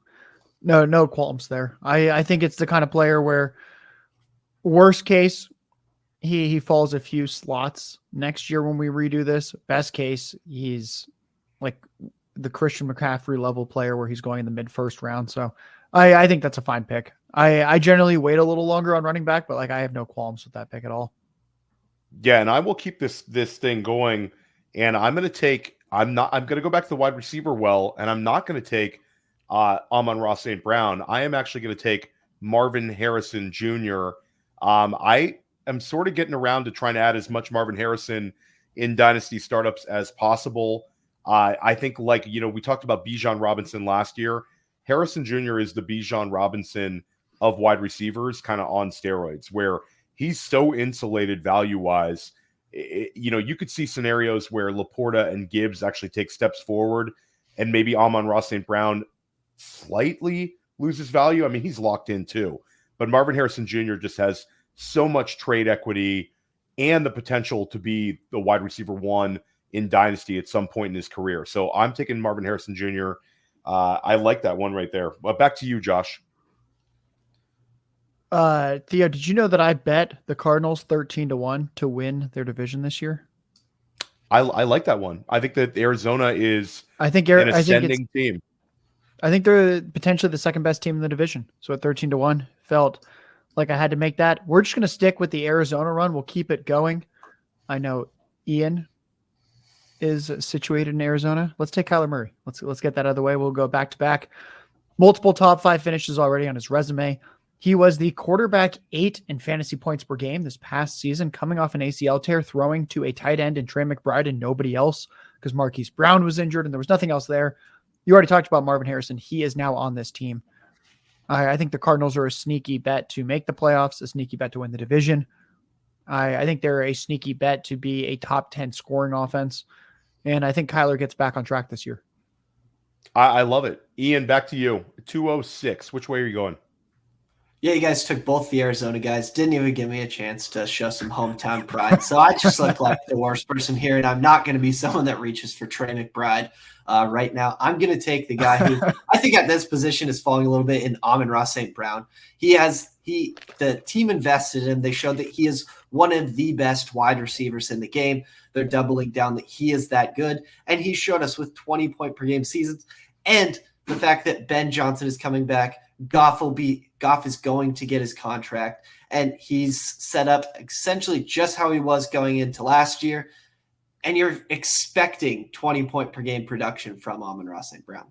no qualms there. I think it's the kind of player where worst case, he falls a few slots next year when we redo this. Best case, he's like the Christian McCaffrey level player where he's going in the mid-first round. So I think that's a fine pick. I generally wait a little longer on running back, but I have no qualms with that pick at all. Yeah, and I will keep this thing going. And I'm going to go back to the wide receiver and I'm not going to take Amon-Ra St. Brown. I am actually going to take Marvin Harrison Jr. I am sort of getting around to trying to add as much Marvin Harrison in dynasty startups as possible. I think we talked about Bijan Robinson last year. Harrison Jr. is the Bijan Robinson of wide receivers, kind of on steroids, where he's so insulated value-wise. You could see scenarios where Laporta and Gibbs actually take steps forward, and maybe Amon-Ra St. Brown slightly loses value. I mean, he's locked in too. But Marvin Harrison Jr. just has so much trade equity and the potential to be the wide receiver 1 in Dynasty at some point in his career. So I'm taking Marvin Harrison Jr. I like that one right there. But back to you, Josh. Theo, did you know that I bet the Cardinals 13-1 to win their division this year? I like that one. I think that Arizona is an ascending team. I think they're potentially the second best team in the division. So at 13-1, felt like I had to make that. We're just going to stick with the Arizona run. We'll keep it going. I know Ian is situated in Arizona. Let's take Kyler Murray. Let's get that out of the way. We'll go back to back. Multiple top 5 finishes already on his resume. He was the quarterback 8 in fantasy points per game this past season, coming off an ACL tear, throwing to a tight end in Trey McBride and nobody else because Marquise Brown was injured and there was nothing else there. You already talked about Marvin Harrison. He is now on this team. I think the Cardinals are a sneaky bet to make the playoffs, a sneaky bet to win the division. I think they're a sneaky bet to be a top 10 scoring offense. And I think Kyler gets back on track this year. I love it. Ian, back to you. 206. Which way are you going? Yeah, you guys took both the Arizona guys. Didn't even give me a chance to show some hometown pride. So I just look like the worst person here, and I'm not going to be someone that reaches for Trey McBride right now. I'm going to take the guy who I think at this position is falling a little bit in Amon-Ra St. Brown. The team invested in him. They showed that he is one of the best wide receivers in the game. They're doubling down that he is that good, and he showed us with 20-point per game seasons and the fact that Ben Johnson is coming back, Goff is going to get his contract, and he's set up essentially just how he was going into last year. And you're expecting 20-point per game production from Amon-Ra St. Brown.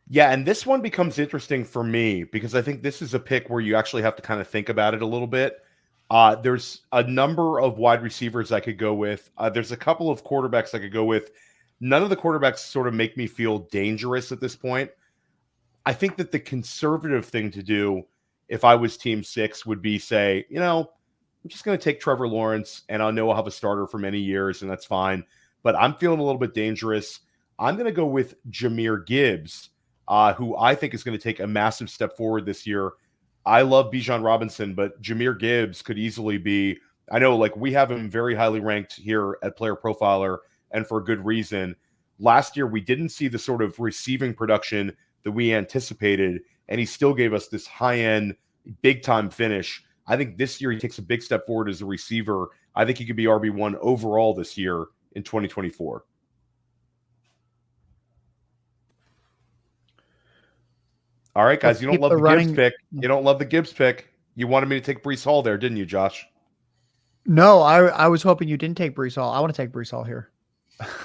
Yeah, and this one becomes interesting for me because I think this is a pick where you actually have to kind of think about it a little bit. There's a number of wide receivers I could go with. There's a couple of quarterbacks I could go with. None of the quarterbacks sort of make me feel dangerous at this point. I think that the conservative thing to do if I was Team 6 would be say, I'm just going to take Trevor Lawrence, and I know I'll have a starter for many years, and that's fine. But I'm feeling a little bit dangerous. I'm going to go with Jahmyr Gibbs, who I think is going to take a massive step forward this year. I love Bijan Robinson, but Jahmyr Gibbs could easily be, I know, like, we have him very highly ranked here at Player Profiler, and for a good reason. Last year, we didn't see the sort of receiving production that we anticipated, and he still gave us this high-end, big-time finish. I think this year he takes a big step forward as a receiver. I think he could be RB1 overall this year in 2024. All right, guys, you don't love the Gibbs pick. You don't love the Gibbs pick. You wanted me to take Breece Hall there, didn't you, Josh? No, I was hoping you didn't take Breece Hall. I want to take Breece Hall here.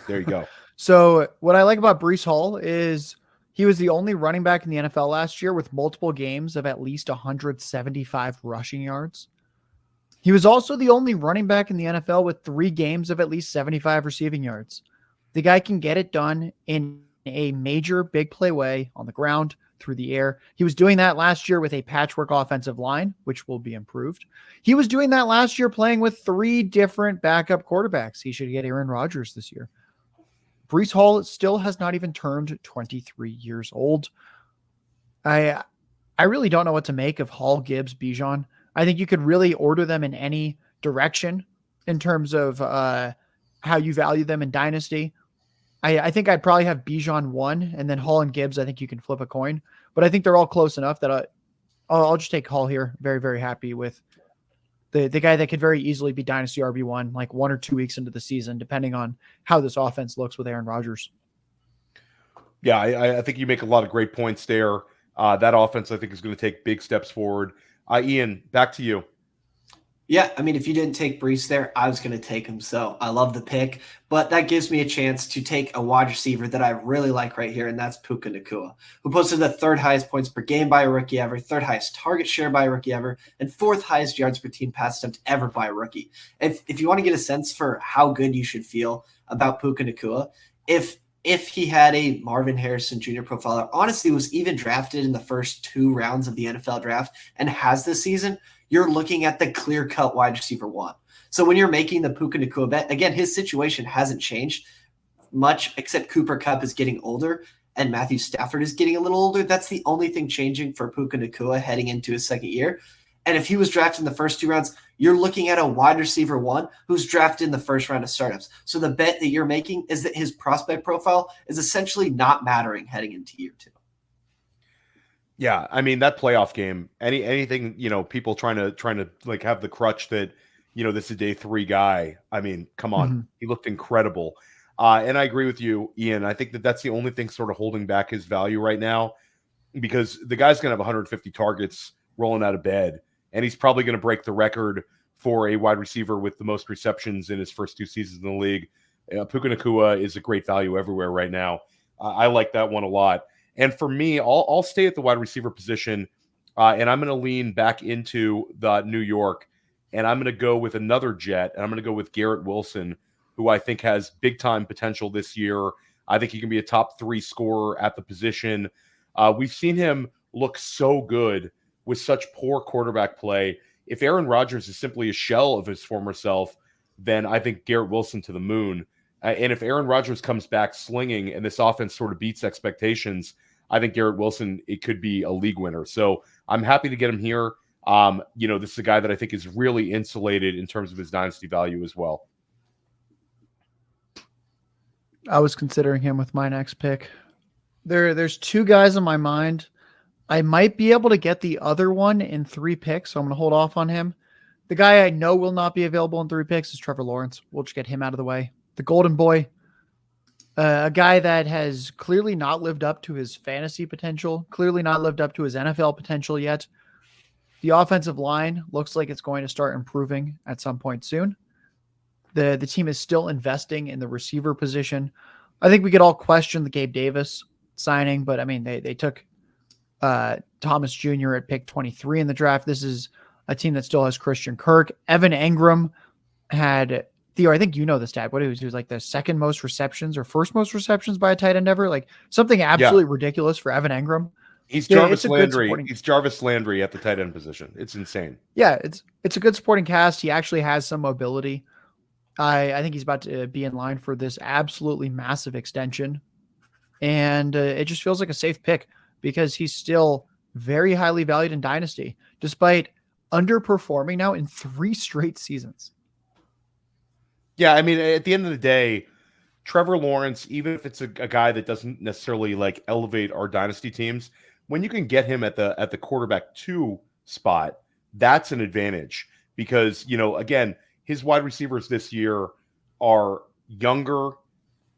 There you go. So what I like about Breece Hall is he was the only running back in the NFL last year with multiple games of at least 175 rushing yards. He was also the only running back in the NFL with 3 games of at least 75 receiving yards. The guy can get it done in a major big play way on the ground, through the air. He was doing that last year with a patchwork offensive line, which will be improved. He was doing that last year playing with 3 different backup quarterbacks. He should get Aaron Rodgers this year. Breece Hall still has not even turned 23 years old. I really don't know what to make of Hall, Gibbs, Bijan. I think you could really order them in any direction in terms of how you value them in Dynasty. I think I'd probably have Bijan 1, and then Hall and Gibbs, I think you can flip a coin. But I think they're all close enough that I'll just take Hall here. Very, very happy with the guy that could very easily be Dynasty RB1 like 1 or 2 weeks into the season, depending on how this offense looks with Aaron Rodgers. Yeah, I think you make a lot of great points there. That offense, I think, is going to take big steps forward. Ian, back to you. Yeah, I mean, if you didn't take Breece there, I was going to take him. So I love the pick, but that gives me a chance to take a wide receiver that I really like right here, and that's Puka Nacua, who posted the 3rd highest points per game by a rookie ever, 3rd highest target share by a rookie ever, and 4th highest yards per team pass attempt ever by a rookie. If you want to get a sense for how good you should feel about Puka Nacua, if he had a Marvin Harrison Jr. profiler, honestly was even drafted in the first 2 rounds of the NFL draft and has this season, you're looking at the clear-cut wide receiver 1. So when you're making the Puka Nacua bet, again, his situation hasn't changed much, except Cooper Kupp is getting older and Matthew Stafford is getting a little older. That's the only thing changing for Puka Nacua heading into his 2nd year. And if he was drafted in the first 2 rounds, you're looking at a wide receiver 1 who's drafted in the first round of startups. So the bet that you're making is that his prospect profile is essentially not mattering heading into year 2. Yeah, I mean, that playoff game, anything, people trying to like have the crutch that, this is a day 3 guy. I mean, come on. Mm-hmm. He looked incredible. And I agree with you, Ian. I think that that's the only thing sort of holding back his value right now, because the guy's going to have 150 targets rolling out of bed, and he's probably going to break the record for a wide receiver with the most receptions in his first 2 seasons in the league. Puka Nacua is a great value everywhere right now. I like that one a lot. And for me, I'll stay at the wide receiver position, and I'm going to lean back into the New York, and I'm going to go with another Jet, and I'm going to go with Garrett Wilson, who I think has big-time potential this year. I think he can be a top 3 scorer at the position. We've seen him look so good with such poor quarterback play. If Aaron Rodgers is simply a shell of his former self, then I think Garrett Wilson to the moon. And if Aaron Rodgers comes back slinging and this offense sort of beats expectations, I think Garrett Wilson, it could be a league winner. So I'm happy to get him here. This is a guy that I think is really insulated in terms of his dynasty value as well. I was considering him with my next pick. There's 2 guys in my mind. I might be able to get the other one in 3 picks, so I'm going to hold off on him. The guy I know will not be available in 3 picks is Trevor Lawrence. We'll just get him out of the way. The golden boy. A guy that has clearly not lived up to his fantasy potential, clearly not lived up to his NFL potential yet. The offensive line looks like it's going to start improving at some point soon. The team is still investing in the receiver position. I think we could all question the Gabe Davis signing, but I mean, they took Thomas Jr. at pick 23 in the draft. This is a team that still has Christian Kirk. Evan Engram had, Theo, I think you know the stat. What he was like the second most receptions or first most receptions by a tight end ever. Like something absolutely ridiculous for Evan Engram. He's Jarvis Landry. He's Jarvis Landry at the tight end position. It's insane. Yeah, it's a good supporting cast. He actually has some mobility. I think he's about to be in line for this absolutely massive extension. And it just feels like a safe pick because he's still very highly valued in Dynasty, despite underperforming now in 3 straight seasons. Yeah, I mean, at the end of the day, Trevor Lawrence, even if it's a guy that doesn't necessarily like elevate our Dynasty teams, when you can get him at the quarterback 2 spot, that's an advantage because, you know, again, his wide receivers this year are younger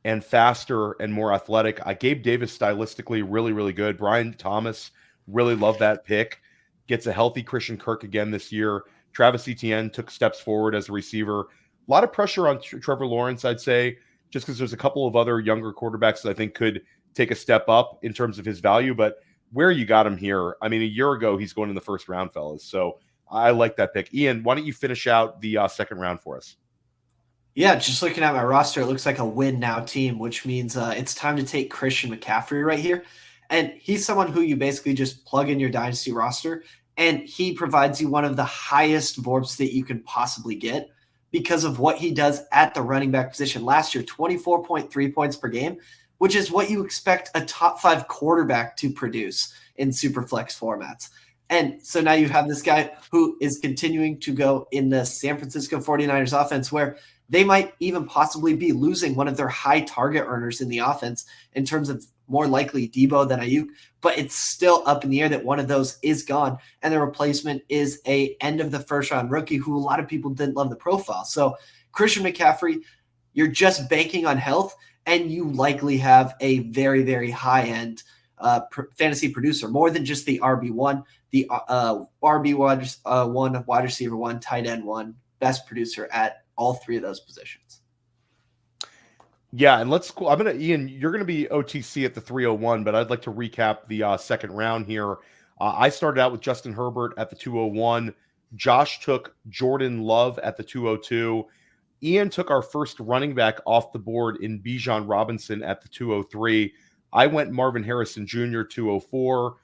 and faster and more athletic. Gabe Davis stylistically really, really good. Brian Thomas, really love that pick. Gets a healthy Christian Kirk again this year. Travis Etienne took steps forward as a receiver. A lot of pressure on Trevor Lawrence, I'd say, just because there's a couple of other younger quarterbacks that I think could take a step up in terms of his value. But where you got him here, I mean, a year ago, he's going in the first round, fellas. So I like that pick. Ian, why don't you finish out the second round for us? Yeah, just looking at my roster, it looks like a win now team, which means it's time to take Christian McCaffrey right here. And he's someone who you basically just plug in your Dynasty roster, and he provides you one of the highest VORPs that you can possibly get because of what he does at the running back position. Last year, 24.3 points per game, which is what you expect a top 5 quarterback to produce in Superflex formats. And so now you have this guy who is continuing to go in the San Francisco 49ers offense where they might even possibly be losing one of their high target earners in the offense in terms of more likely Debo than Ayuk, but it's still up in the air that one of those is gone. And the replacement is a end of the first round rookie who a lot of people didn't love the profile. So Christian McCaffrey, you're just banking on health and you likely have a very, very high end fantasy producer, more than just the RB1, the RB1, wide receiver 1, tight end 1, best producer at all 3 of those positions. Yeah, and Ian, you're gonna be OTC at the 301, but I'd like to recap the second round here. I started out with Justin Herbert at the 201. Josh took Jordan Love at the 202. Ian took our first running back off the board in Bijan Robinson at the 203. I went Marvin Harrison Jr. 204.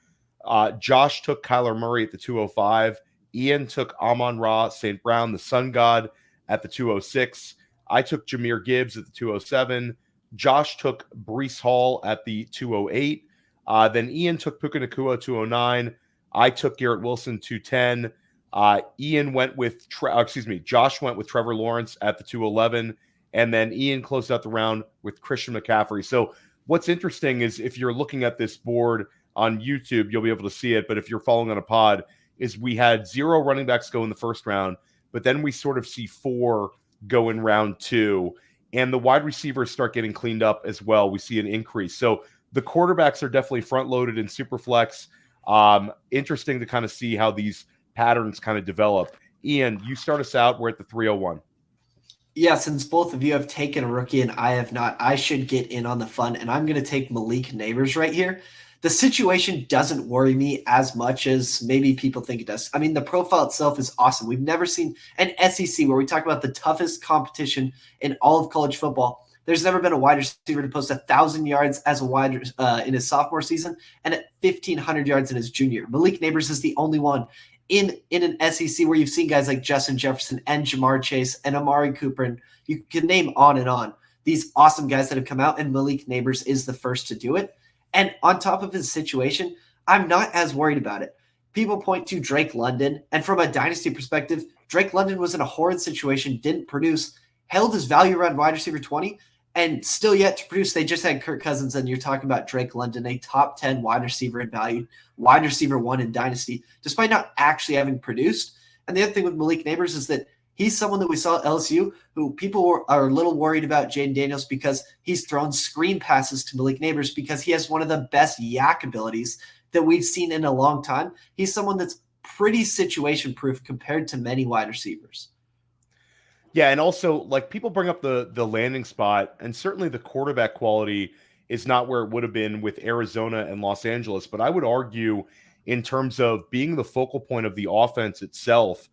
Josh took Kyler Murray at the 205. Ian took Amon-Ra St. Brown, the Sun God, at the 206. I took Jahmyr Gibbs at the 207. Josh took Breece Hall at the 208. Then Ian took Puka Nacua 209. I took Garrett Wilson 210. Josh went with Trevor Lawrence at the 211. And then Ian closed out the round with Christian McCaffrey. So what's interesting is if you're looking at this board on YouTube, you'll be able to see it. But if you're following on a pod, is we had 0 running backs go in the first round, but then we sort of see 4 go in round 2, and the wide receivers start getting cleaned up as well. We see an increase. So the quarterbacks are definitely front loaded in Superflex. Interesting to kind of see how these patterns kind of develop. Ian, you start us out. We're at the 301. Yeah, since both of you have taken a rookie and I have not, I should get in on the fun, and I'm going to take Malik Neighbors right here. The situation doesn't worry me as much as maybe people think it does. I mean, the profile itself is awesome. We've never seen an SEC where we talk about the toughest competition in all of college football. There's never been a wide receiver to post 1,000 yards as a wide in his sophomore season and at 1,500 yards in his junior. Malik Neighbors is the only one in an SEC where you've seen guys like Justin Jefferson and Jamar Chase and Amari Cooper, and you can name on and on. These awesome guys that have come out, and Malik Neighbors is the first to do it. And on top of his situation, I'm not as worried about it. People point to Drake London, and from a dynasty perspective, Drake London was in a horrid situation, didn't produce, held his value around wide receiver 20, and still yet to produce. They just had Kirk Cousins, and you're talking about Drake London, a top 10 wide receiver in value, wide receiver 1 in dynasty, despite not actually having produced. And the other thing with Malik Neighbors is that He's someone that we saw at LSU who people are a little worried about Jaden Daniels because he's thrown screen passes to Malik Neighbors because he has one of the best yak abilities that we've seen in a long time. He's someone that's pretty situation proof compared to many wide receivers. Yeah, and also like people bring up the landing spot, and certainly the quarterback quality is not where it would have been with Arizona and Los Angeles. But I would argue, in terms of being the focal point of the offense itself,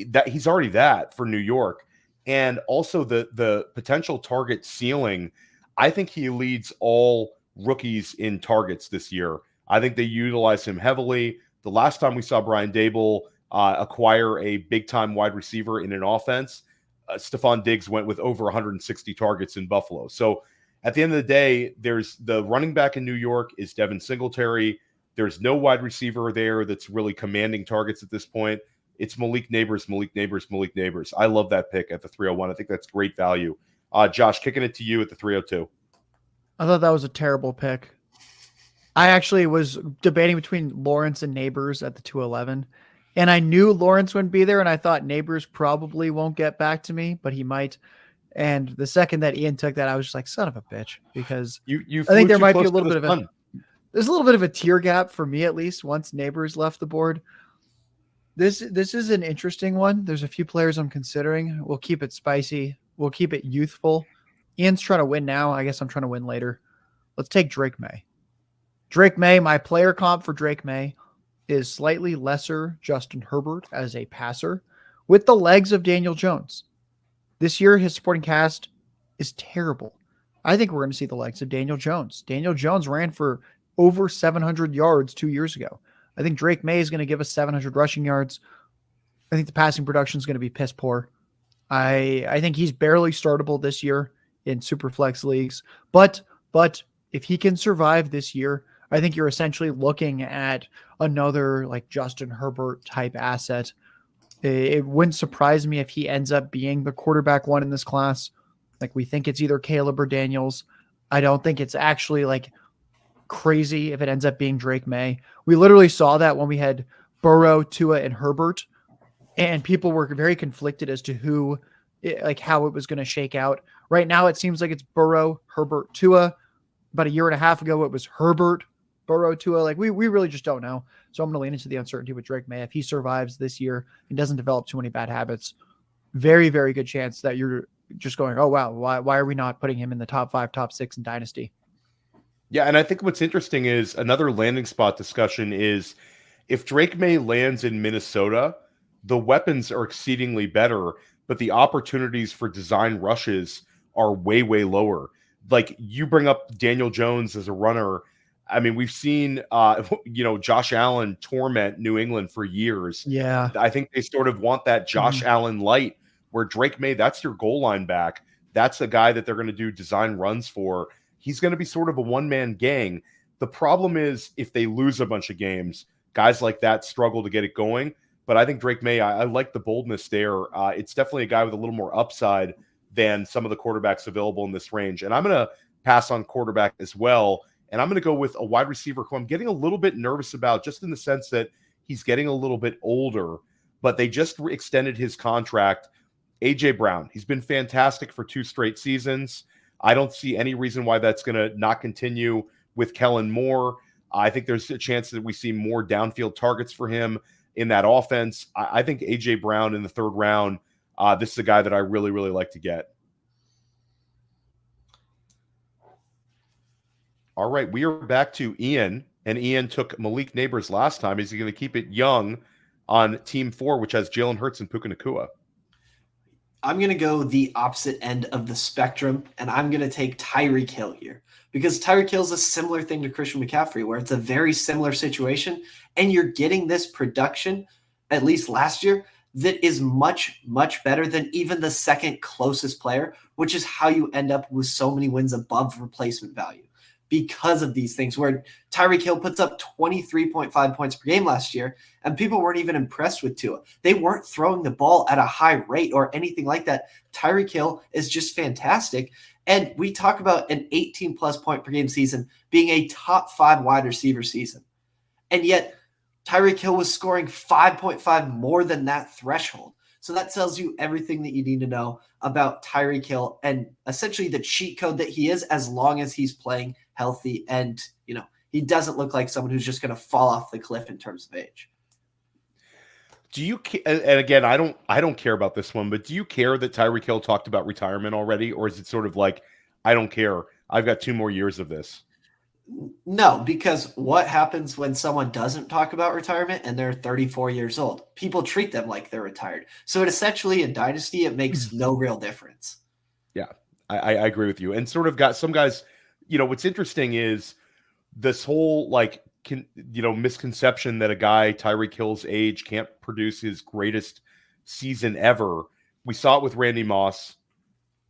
that he's already that for New York. And also the potential target ceiling, I think he leads all rookies in targets this year. I think they utilize him heavily. The last time we saw Brian Dable acquire a big-time wide receiver in an offense, Stephon Diggs went with over 160 targets in Buffalo. So at the end of the day, there's the running back in New York is Devin Singletary. There's no wide receiver there that's really commanding targets at this point. It's Malik Neighbors. I love that pick at the 301. I think that's great value. Josh, kicking it to you at the 302. I thought that was a terrible pick. I actually was debating between Lawrence and Neighbors at the 211, and I knew Lawrence wouldn't be there, and I thought Neighbors probably won't get back to me, but he might. And the second that Ian took that, I was just like, son of a bitch, because I think there might be a little bit of there's a little bit of a tier gap for me, at least, once Neighbors left the board. This is an interesting one. There's a few players I'm considering. We'll keep it spicy. We'll keep it youthful. Ian's trying to win now. I guess I'm trying to win later. Let's take Drake May. Drake May, my player comp for Drake May is slightly lesser Justin Herbert as a passer with the legs of Daniel Jones. This year, his supporting cast is terrible. I think we're going to see the legs of Daniel Jones. Daniel Jones ran for over 700 yards 2 years ago. I think Drake May is going to give us 700 rushing yards. I think the passing production is going to be piss poor. I think he's barely startable this year in Superflex leagues. But if he can survive this year, I think you're essentially looking at another like Justin Herbert type asset. It wouldn't surprise me if he ends up being the quarterback one in this class. Like we think it's either Caleb or Daniels. I don't think it's actually like crazy if it ends up being Drake May. We literally saw that when we had Burrow, Tua, and Herbert, and people were very conflicted as to how it was going to shake out. Right now, it seems like it's Burrow, Herbert, Tua. About a year and a half ago, it was Herbert, Burrow, Tua. Like we really just don't know. So I'm going to lean into the uncertainty with Drake May. If he survives this year and doesn't develop too many bad habits, very, very good chance that you're just going, oh, wow, why are we not putting him in the top 5, top 6 in Dynasty? Yeah, and I think what's interesting is another landing spot discussion is if Drake May lands in Minnesota, the weapons are exceedingly better, but the opportunities for design rushes are way, way lower. Like you bring up Daniel Jones as a runner. I mean, we've seen, Josh Allen torment New England for years. Yeah. I think they sort of want that Josh Allen light where Drake May, that's your goal line back. That's the guy that they're going to do design runs for. He's going to be sort of a one-man gang. The problem is if they lose a bunch of games, guys like that struggle to get it going. But I think Drake May, I like the boldness there. It's definitely a guy with a little more upside than some of the quarterbacks available in this range. And I'm going to pass on quarterback as well. And I'm going to go with a wide receiver who I'm getting a little bit nervous about just in the sense that he's getting a little bit older, but they just extended his contract. A.J. Brown, he's been fantastic for 2 straight seasons. I don't see any reason why that's going to not continue with Kellen Moore. I think there's a chance that we see more downfield targets for him in that offense. I think A.J. Brown in the 3rd round, this is a guy that I really, really like to get. All right, we are back to Ian, and Ian took Malik Neighbors last time. Is he going to keep it young on Team 4, which has Jalen Hurts and Puka Nacua? I'm going to go the opposite end of the spectrum, and I'm going to take Tyreek Hill here because Tyreek Hill is a similar thing to Christian McCaffrey, where it's a very similar situation, and you're getting this production, at least last year, that is much, much better than even the second closest player, which is how you end up with so many wins above replacement value. Because of these things where Tyreek Hill puts up 23.5 points per game last year, and people weren't even impressed with Tua. They weren't throwing the ball at a high rate or anything like that. Tyreek Hill is just fantastic. And we talk about an 18-plus point per game season being a top 5 wide receiver season. And yet Tyreek Hill was scoring 5.5 more than that threshold. So that tells you everything that you need to know about Tyreek Hill and essentially the cheat code that he is, as long as he's playing healthy and, he doesn't look like someone who's just going to fall off the cliff in terms of age. Do you? And again, I don't care about this one, but do you care that Tyreek Hill talked about retirement already, or is it sort of like, I don't care, I've got 2 more years of this? No, because what happens when someone doesn't talk about retirement and they're 34 years old? People treat them like they're retired. So it essentially, in Dynasty, it makes no real difference. Yeah, I agree with you. And sort of got some guys, what's interesting is this whole misconception that a guy Tyreek Hill's age can't produce his greatest season ever. We saw it with Randy Moss.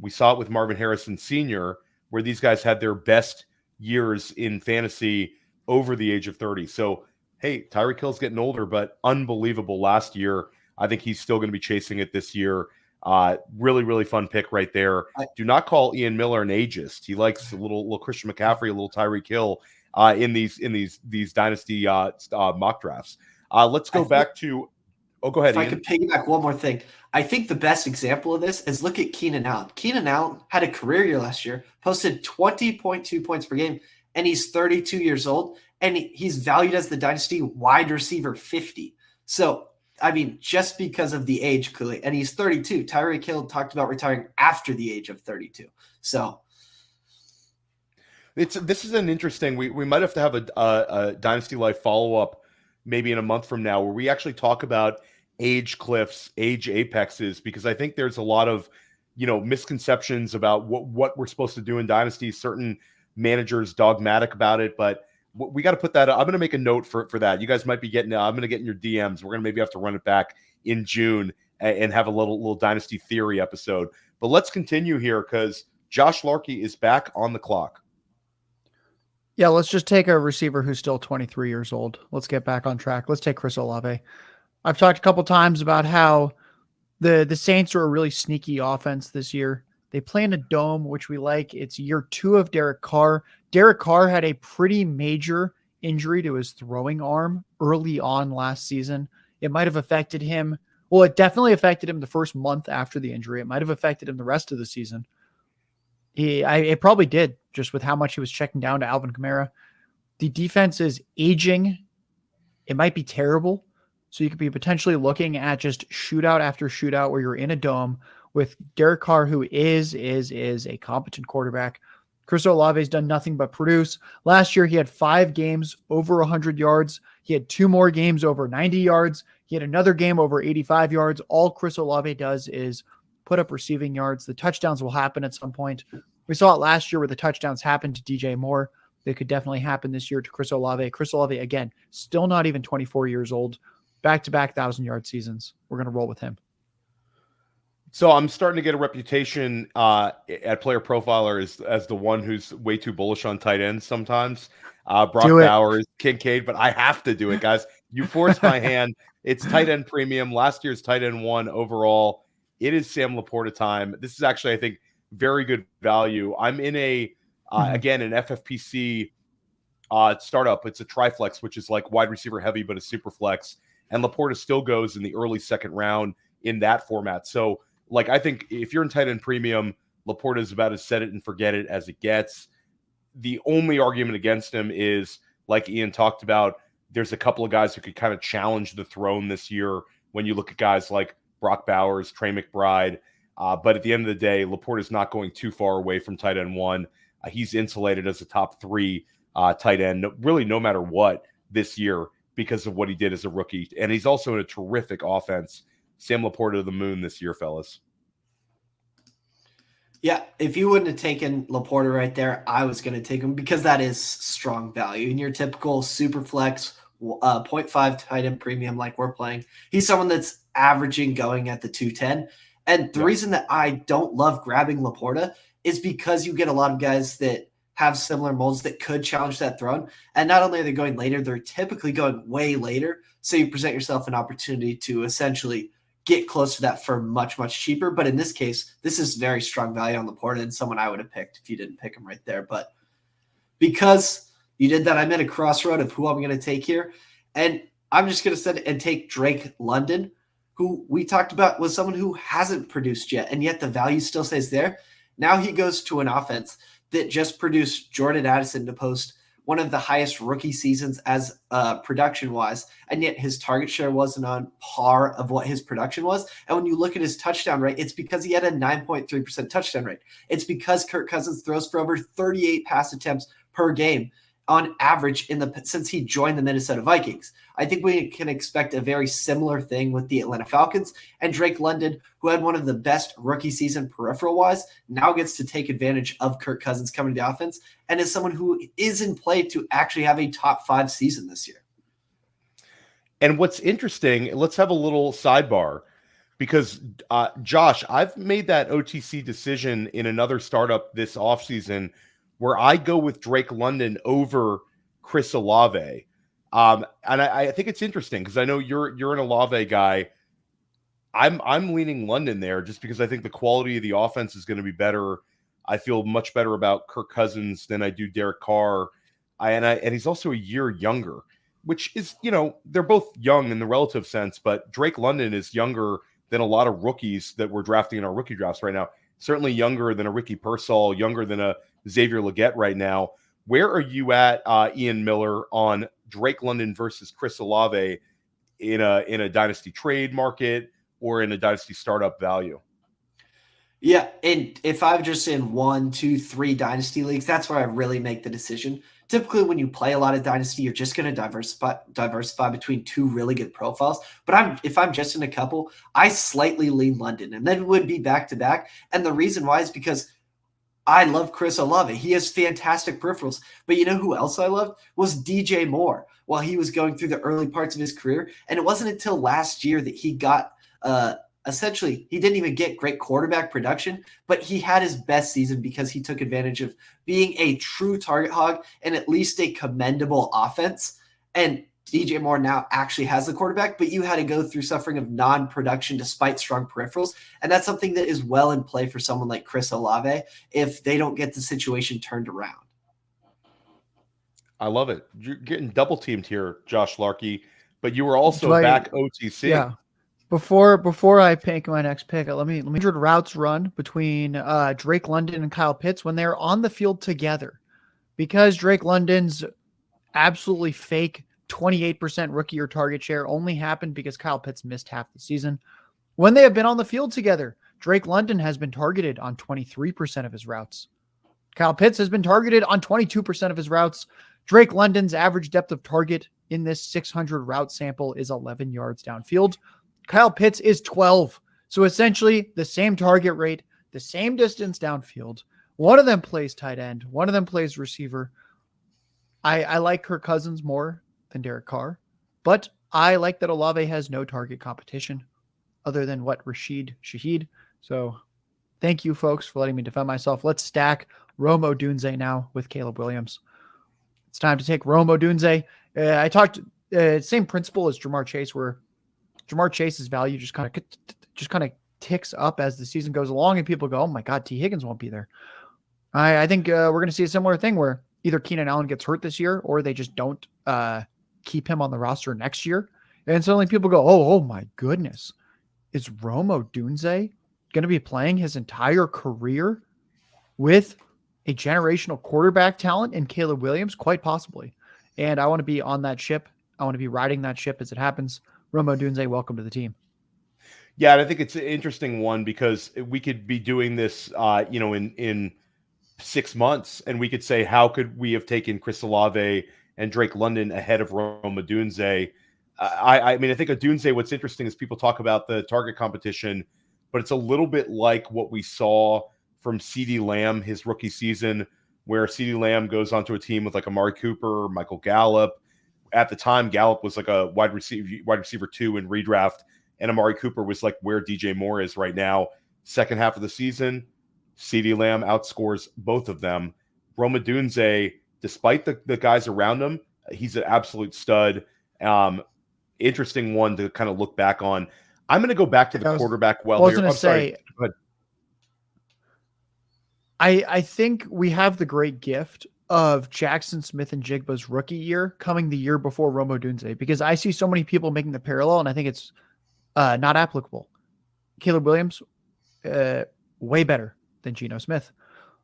We saw it with Marvin Harrison Sr., where these guys had their best years in fantasy over the age of 30. So, hey, Tyreek Hill's getting older, but unbelievable last year. I think he's still going to be chasing it this year. Really, really fun pick right there. Do not call Ian Miller an ageist. He likes a little Christian McCaffrey, a little Tyreek Hill in these Dynasty mock drafts. Let's go back to – go ahead, If Ian. I could piggyback one more thing. I think the best example of this is look at Keenan Allen. Keenan Allen had a career year last year, posted 20.2 points per game, and he's 32 years old, and he's valued as the Dynasty wide receiver 50. So, I mean, just because of the age, clearly, and he's 32. Tyreek Hill talked about retiring after the age of 32. So this is an interesting. We might have to have a Dynasty Life follow-up maybe in a month from now, where we actually talk about age cliffs, age apexes, because I think there's a lot of misconceptions about what we're supposed to do in Dynasty. Certain managers dogmatic about it, but we got to put that up. I'm going to make a note for that. You guys might be getting. I'm going to get in your DMs. We're going to maybe have to run it back in June and have a little Dynasty theory episode. But let's continue here because Josh Larky is back on the clock. Yeah, let's just take a receiver who's still 23 years old. Let's get back on track. Let's take Chris Olave. I've talked a couple times about how the Saints are a really sneaky offense this year. They play in a dome, which we like. It's year 2 of Derek Carr. Derek Carr had a pretty major injury to his throwing arm early on last season. It might have affected him. Well, it definitely affected him the first month after the injury. It might have affected him the rest of the season. It probably did, just with how much he was checking down to Alvin Kamara. The defense is aging. It might be terrible. So you could be potentially looking at just shootout after shootout where you're in a dome with Derek Carr, who is a competent quarterback. Chris Olave's done nothing but produce. Last year, he had 5 games over 100 yards. He had 2 more games over 90 yards. He had another game over 85 yards. All Chris Olave does is put up receiving yards. The touchdowns will happen at some point. We saw it last year where the touchdowns happened to DJ Moore. They could definitely happen this year to Chris Olave. Chris Olave, again, still not even 24 years old. Back-to-back 1,000-yard seasons. We're going to roll with him. So I'm starting to get a reputation at Player Profiler as the one who's way too bullish on tight ends sometimes. Brock Bowers, Kincaid, but I have to do it, guys. You forced my hand. It's tight end premium. Last year's tight end 1 overall. It is Sam Laporta time. This is actually, I think, very good value. I'm in again, an FFPC startup. It's a triflex, which is like wide receiver heavy, but a super flex. And Laporta still goes in the early second round in that format. So, I think if you're in tight end premium, Laporta is about as set it and forget it as it gets. The only argument against him is, like Ian talked about, there's a couple of guys who could kind of challenge the throne this year when you look at guys like Brock Bowers, Trey McBride. But at the end of the day, Laporta is not going too far away from tight end 1. He's insulated as a top 3 tight end, really no matter what this year because of what he did as a rookie. And he's also in a terrific offense. Sam Laporta to the moon this year, fellas. Yeah, if you wouldn't have taken Laporta right there, I was going to take him because that is strong value. In your typical super flex 0.5 tight end premium like we're playing, he's someone that's averaging going at the 210. And the reason that I don't love grabbing Laporta is because you get a lot of guys that have similar molds that could challenge that throne. And not only are they going later, they're typically going way later. So you present yourself an opportunity to essentially get close to that for much, much cheaper. But in this case, this is very strong value on Laporta and someone I would have picked if you didn't pick him right there. But because you did that, I'm at a crossroad of who I'm going to take here. And I'm just going to take Drake London. who we talked about was someone who hasn't produced yet, and yet the value still stays there. Now he goes to an offense that just produced Jordan Addison to post one of the highest rookie seasons as production-wise, and yet his target share wasn't on par of what his production was. And when you look at his touchdown rate, it's because he had a 9.3% touchdown rate. It's because Kirk Cousins throws for over 38 pass attempts per game on average since he joined the Minnesota Vikings. I think we can expect a very similar thing with the Atlanta Falcons, and Drake London, who had one of the best rookie season peripheral-wise, now gets to take advantage of Kirk Cousins coming to the offense and is someone who is in play to actually have a top 5 season this year. And what's interesting, let's have a little sidebar, because Josh, I've made that OTC decision in another startup this offseason where I go with Drake London over Chris Olave. And I think it's interesting because I know you're an Olave guy. I'm leaning London there just because I think the quality of the offense is going to be better. I feel much better about Kirk Cousins than I do Derek Carr. And he's also a year younger, which is, they're both young in the relative sense, but Drake London is younger than a lot of rookies that we're drafting in our rookie drafts right now. Certainly younger than a Ricky Pearsall, younger than a Xavier Legette right now. Where are you at, Ian Miller, on Drake London versus Chris Olave in a dynasty trade market or in a dynasty startup value? Yeah, and if I'm just in 1, 2, 3 dynasty leagues, that's where I really make the decision. Typically, when you play a lot of dynasty, you're just going to diversify between 2 really good profiles. But if I'm just in a couple, I slightly lean London, and then it would be back-to-back. And the reason why is because I love Chris Olave. He has fantastic peripherals. But you know who else I loved? Was DJ Moore while he was going through the early parts of his career. And it wasn't until last year that he got essentially, he didn't even get great quarterback production, but he had his best season because he took advantage of being a true target hog and at least a commendable offense. And DJ Moore now actually has the quarterback, but you had to go through suffering of non-production despite strong peripherals. And that's something that is well in play for someone like Chris Olave if they don't get the situation turned around. I love it. You're getting double teamed here, Josh Larky, but you were also back OTC. Yeah. Before I pick my next pick, let me 100 routes run between Drake London and Kyle Pitts when they're on the field together, because Drake London's absolutely fake 28% rookie or target share only happened because Kyle Pitts missed half the season. When they have been on the field together, Drake London has been targeted on 23% of his routes. Kyle Pitts has been targeted on 22% of his routes. Drake London's average depth of target in this 600 route sample is 11 yards downfield. Kyle Pitts is 12. So essentially the same target rate, the same distance downfield. One of them plays tight end. One of them plays receiver. I like Kirk Cousins more than Derek Carr, but I like that Olave has no target competition other than Rashid Shaheed. So thank you folks for letting me defend myself. Let's stack Rome Odunze now with Caleb Williams. It's time to take Rome Odunze. I talked same principle as Jahmyr Chase, where Jahmyr Chase's value just kind of ticks up as the season goes along, and people go, "Oh my God, T. Higgins won't be there." I think we're going to see a similar thing where either Keenan Allen gets hurt this year, or they just don't keep him on the roster next year, and suddenly people go, "Oh my goodness, is Rome Odunze going to be playing his entire career with a generational quarterback talent in Caleb Williams?" Quite possibly, and I want to be on that ship. I want to be riding that ship as it happens. Rome Odunze, welcome to the team. Yeah, and I think it's an interesting one because we could be doing this, in 6 months, and we could say, how could we have taken Chris Olave and Drake London ahead of Rome Odunze? I think Odunze, what's interesting is people talk about the target competition, but it's a little bit like what we saw from CeeDee Lamb his rookie season, where CeeDee Lamb goes onto a team with like Amari Cooper, Michael Gallup. At the time, Gallup was like a wide receiver 2 in redraft, and Amari Cooper was like where DJ Moore is right now. Second half of the season, CeeDee Lamb outscores both of them. Rome Odunze, despite the guys around him, he's an absolute stud. Interesting one to kind of look back on. I'm going to go back to the quarterback well. I was going to say, go ahead. I think we have the great gift of Jackson Smith-Njigba's rookie year coming the year before Rome Odunze, because I see so many people making the parallel, and I think it's not applicable. Caleb Williams, way better than Geno Smith.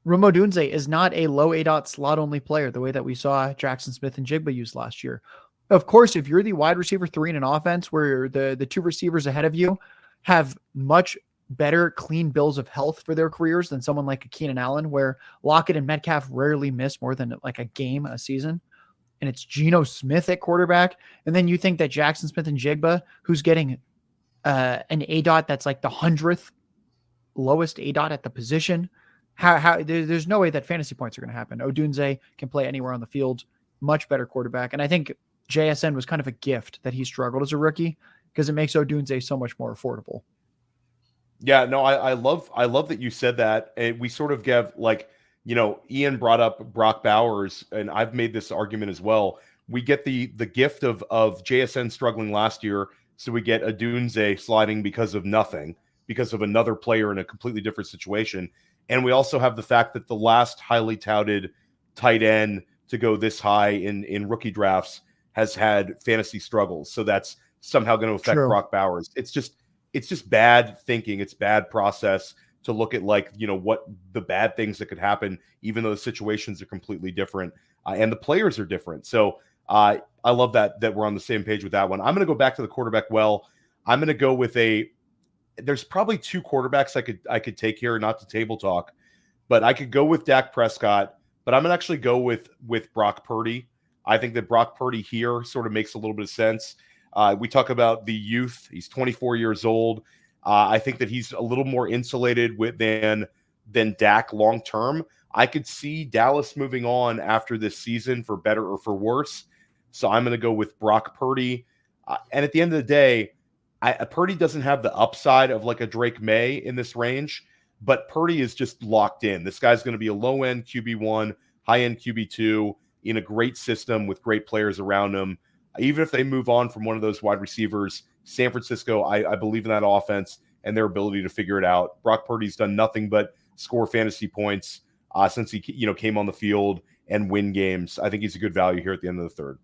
Rome Odunze is not a low ADOT slot only player the way that we saw Jackson Smith and Jigba use last year. Of course, if you're the wide receiver 3 in an offense where the 2 receivers ahead of you have much better clean bills of health for their careers than someone like a Keenan Allen, where Lockett and Metcalf rarely miss more than like a game a season, and it's Geno Smith at quarterback, and then you think that Jackson Smith and Jigba, who's getting an ADOT that's like the 100th lowest ADOT at the position, there's no way that fantasy points are going to happen. Odunze can play anywhere on the field, much better quarterback, and I think JSN was kind of a gift that he struggled as a rookie because it makes Odunze so much more affordable. Yeah, no, I love that you said that. And we sort of give, like, Ian brought up Brock Bowers, and I've made this argument as well. We get the gift of JSN struggling last year, so we get Odunze sliding because of nothing, because of another player in a completely different situation. And we also have the fact that the last highly touted tight end to go this high in rookie drafts has had fantasy struggles. So that's somehow going to affect Brock Bowers. It's just bad thinking. It's bad process to look at, like, what the bad things that could happen, even though the situations are completely different and the players are different. So I love that we're on the same page with that one. I'm going to go back to the quarterback. Well, I'm going to go with there's probably 2 quarterbacks I could take here, not to table talk, but I could go with Dak Prescott, but I'm going to actually go with Brock Purdy. I think that Brock Purdy here sort of makes a little bit of sense. We talk about the youth. He's 24 years old. I think that he's a little more insulated than Dak long term. I could see Dallas moving on after this season for better or for worse. So I'm going to go with Brock Purdy. And at the end of the day, Purdy doesn't have the upside of like a Drake May in this range, but Purdy is just locked in. This guy's going to be a low-end QB1, high-end QB2 in a great system with great players around him. Even if they move on from one of those wide receivers, San Francisco, I believe in that offense and their ability to figure it out. Brock Purdy's done nothing but score fantasy points since he came on the field and win games. I think he's a good value here at the end of the third.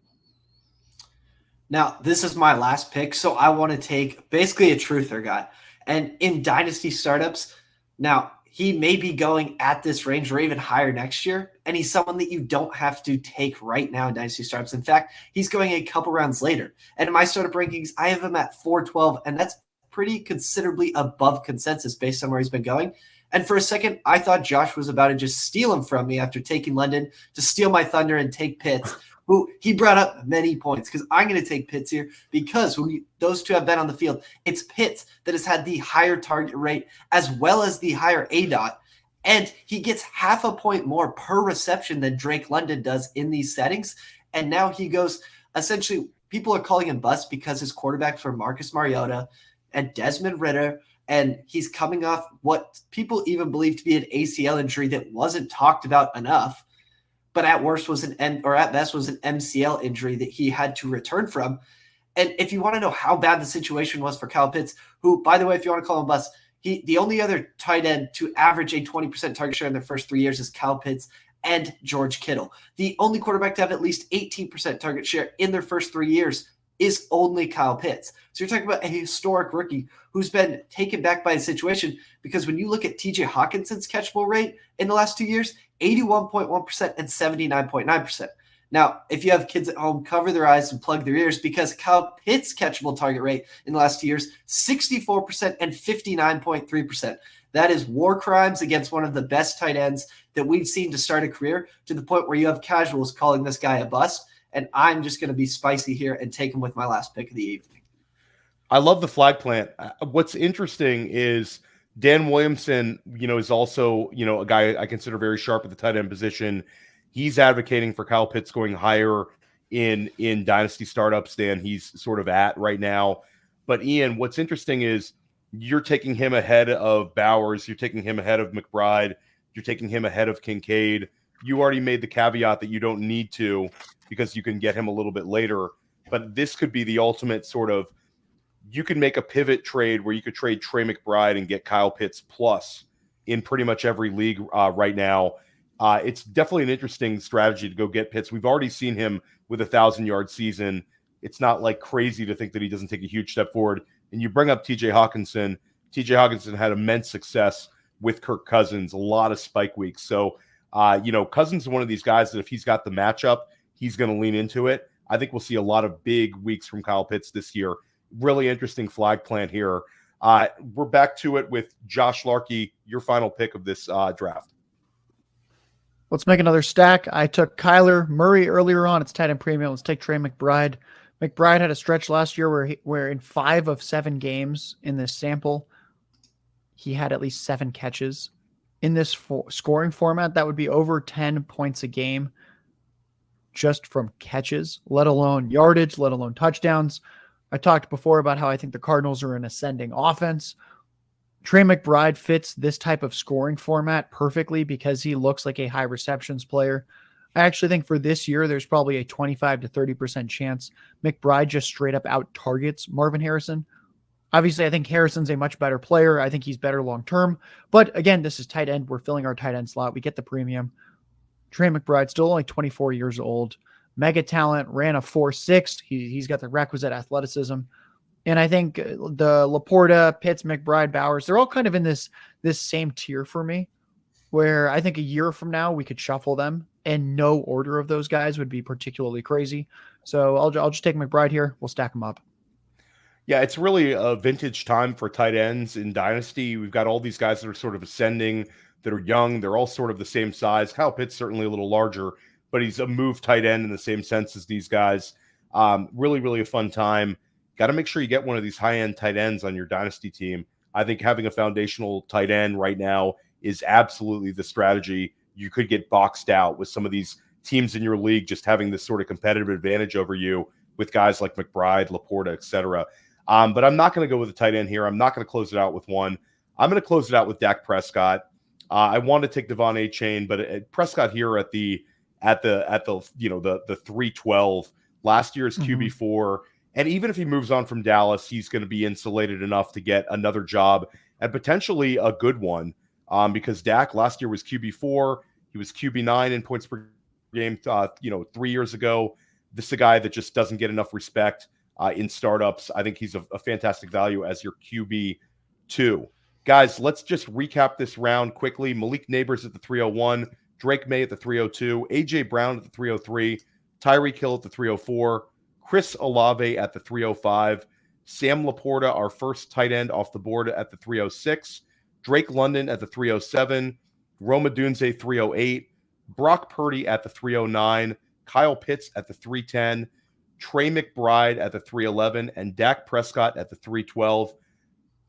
Now, this is my last pick, so I want to take basically a truther guy. And in Dynasty startups, now he may be going at this range or even higher next year, and he's someone that you don't have to take right now in Dynasty startups. In fact, he's going a couple rounds later. And in my startup rankings, I have him at 412, and that's pretty considerably above consensus based on where he's been going. And for a second, I thought Josh was about to just steal him from me after taking London, to steal my thunder and take Pitts, who he brought up many points, because I'm going to take Pitts here because when those two have been on the field, it's Pitts that has had the higher target rate as well as the higher ADOT, and he gets half a point more per reception than Drake London does in these settings. And now he goes, essentially, people are calling him bust because his quarterbacks were Marcus Mariota and Desmond Ridder, and he's coming off what people even believe to be an ACL injury that wasn't talked about enough, but at worst was at best was an MCL injury that he had to return from. And if you want to know how bad the situation was for Kyle Pitts, who, by the way, if you want to call him bust, the only other tight end to average a 20% target share in their first 3 years is Kyle Pitts and George Kittle. The only quarterback to have at least 18% target share in their first 3 years is only Kyle Pitts. So you're talking about a historic rookie who's been taken back by the situation, because when you look at TJ Hawkinson's catchable rate in the last 2 years, 81.1% and 79.9%. Now, if you have kids at home, cover their eyes and plug their ears, because Kyle Pitts' catchable target rate in the last 2 years, 64% and 59.3%. That is war crimes against one of the best tight ends that we've seen to start a career, to the point where you have casuals calling this guy a bust. And I'm just going to be spicy here and take him with my last pick of the evening. I love the flag plant. What's interesting is Dan Williamson, is also, a guy I consider very sharp at the tight end position. He's advocating for Kyle Pitts going higher in dynasty startups than he's sort of at right now. But Ian, what's interesting is you're taking him ahead of Bowers. You're taking him ahead of McBride. You're taking him ahead of Kincaid. You already made the caveat that you don't need to, because you can get him a little bit later. But this could be the ultimate sort of, you can make a pivot trade where you could trade Trey McBride and get Kyle Pitts plus in pretty much every league right now. It's definitely an interesting strategy to go get Pitts. We've already seen him with a 1,000-yard season it's not like crazy to think that he doesn't take a huge step forward. And you bring up TJ Hawkinson. TJ Hawkinson had immense success with Kirk Cousins, a lot of spike weeks. So, Cousins is one of these guys that if he's got the matchup, he's going to lean into it. I think we'll see a lot of big weeks from Kyle Pitts this year. Really interesting flag plant here. We're back to it with Josh Larky, your final pick of this draft. Let's make another stack. I took Kyler Murray earlier on. It's tight end premium. Let's take Trey McBride. McBride had a stretch last year where in 5 of 7 games in this sample, he had at least 7 catches. In this scoring format, that would be over 10 points a game just from catches, let alone yardage, let alone touchdowns. I talked before about how I think the Cardinals are an ascending offense. Trey McBride fits this type of scoring format perfectly because he looks like a high receptions player. I actually think for this year, there's probably a 25 to 30% chance McBride just straight up out targets Marvin Harrison. Obviously, I think Harrison's a much better player. I think he's better long-term. But again, this is tight end. We're filling our tight end slot. We get the premium. Trey McBride, still only 24 years old. Mega talent, ran a 4.6. He's got the requisite athleticism. And I think the Laporta, Pitts, McBride, Bowers, they're all kind of in this same tier for me, where I think a year from now we could shuffle them and no order of those guys would be particularly crazy. So I'll just take McBride here. We'll stack them up. Yeah, it's really a vintage time for tight ends in Dynasty. We've got all these guys that are sort of ascending, that are young. They're all sort of the same size. Kyle Pitts certainly a little larger, but he's a move tight end in the same sense as these guys. Really, really a fun time. Got to make sure you get one of these high-end tight ends on your Dynasty team. I think having a foundational tight end right now is absolutely the strategy. You could get boxed out with some of these teams in your league just having this sort of competitive advantage over you with guys like McBride, Laporta, etc. But I'm not going to go with a tight end here. I'm not going to close it out with one. I'm going to close it out with Dak Prescott. I want to take Devon A-Chain, but Prescott here at the 312. Last year's QB4. And even if he moves on from Dallas, he's going to be insulated enough to get another job and potentially a good one because Dak last year was QB4. He was QB9 in points per game, 3 years ago. This is a guy that just doesn't get enough respect in startups. I think he's a fantastic value as your QB2. Guys, let's just recap this round quickly. Malik Neighbors at the 301, Drake May at the 302, A.J. Brown at the 303, Tyreek Hill at the 304, Chris Olave at the 305, Sam Laporta, our first tight end off the board at the 306, Drake London at the 307, Roma Dunze 308, Brock Purdy at the 309, Kyle Pitts at the 310, Trey McBride at the 311, and Dak Prescott at the 312.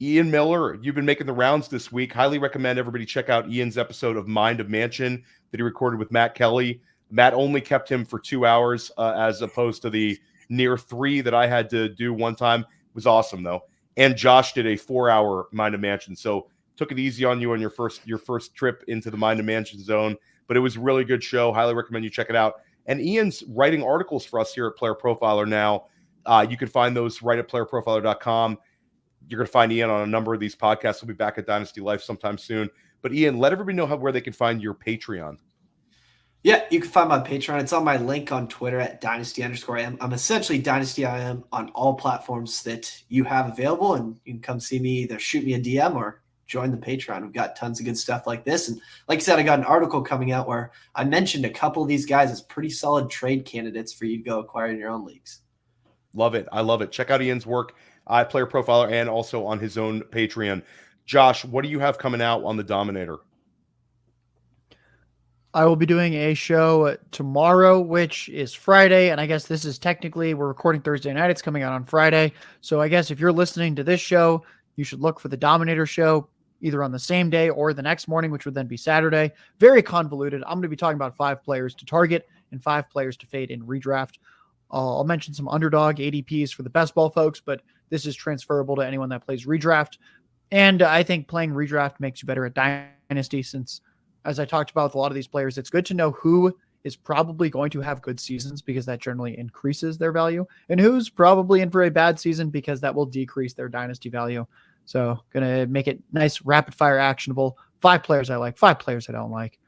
Ian Miller, you've been making the rounds this week. Highly recommend everybody check out Ian's episode of Mind of Mansion that he recorded with Matt Kelly. Matt only kept him for 2 hours as opposed to the near 3 that I had to do one time. It was awesome, though. And Josh did a 4-hour Mind of Mansion. So took it easy on you on your first trip into the Mind of Mansion zone. But it was a really good show. Highly recommend you check it out. And Ian's writing articles for us here at Player Profiler now. You can find those right at playerprofiler.com. You're going to find Ian on a number of these podcasts. We'll be back at Dynasty Life sometime soon. But Ian, let everybody know where they can find your Patreon. Yeah, you can find my Patreon. It's on my link on Twitter at Dynasty_IM. I'm essentially Dynasty IM on all platforms that you have available, and you can come see me, either shoot me a DM or join the Patreon. We've got tons of good stuff like this. And like I said, I got an article coming out where I mentioned a couple of these guys as pretty solid trade candidates for you to go acquire in your own leagues. Love it. I love it. Check out Ian's work at Player Profiler and also on his own Patreon. Josh, what do you have coming out on the Dominator? I will be doing a show tomorrow, which is Friday. And I guess this is technically, we're recording Thursday night. It's coming out on Friday. So I guess if you're listening to this show, you should look for the Dominator show either on the same day or the next morning, which would then be Saturday. Very convoluted. I'm going to be talking about 5 players to target and 5 players to fade in redraft. I'll mention some underdog ADPs for the best ball folks, but this is transferable to anyone that plays redraft. And I think playing redraft makes you better at Dynasty since, as I talked about with a lot of these players, it's good to know who is probably going to have good seasons because that generally increases their value, and who's probably in for a bad season because that will decrease their Dynasty value. So going to make it nice, rapid fire, actionable. 5 players I like, 5 players I don't like.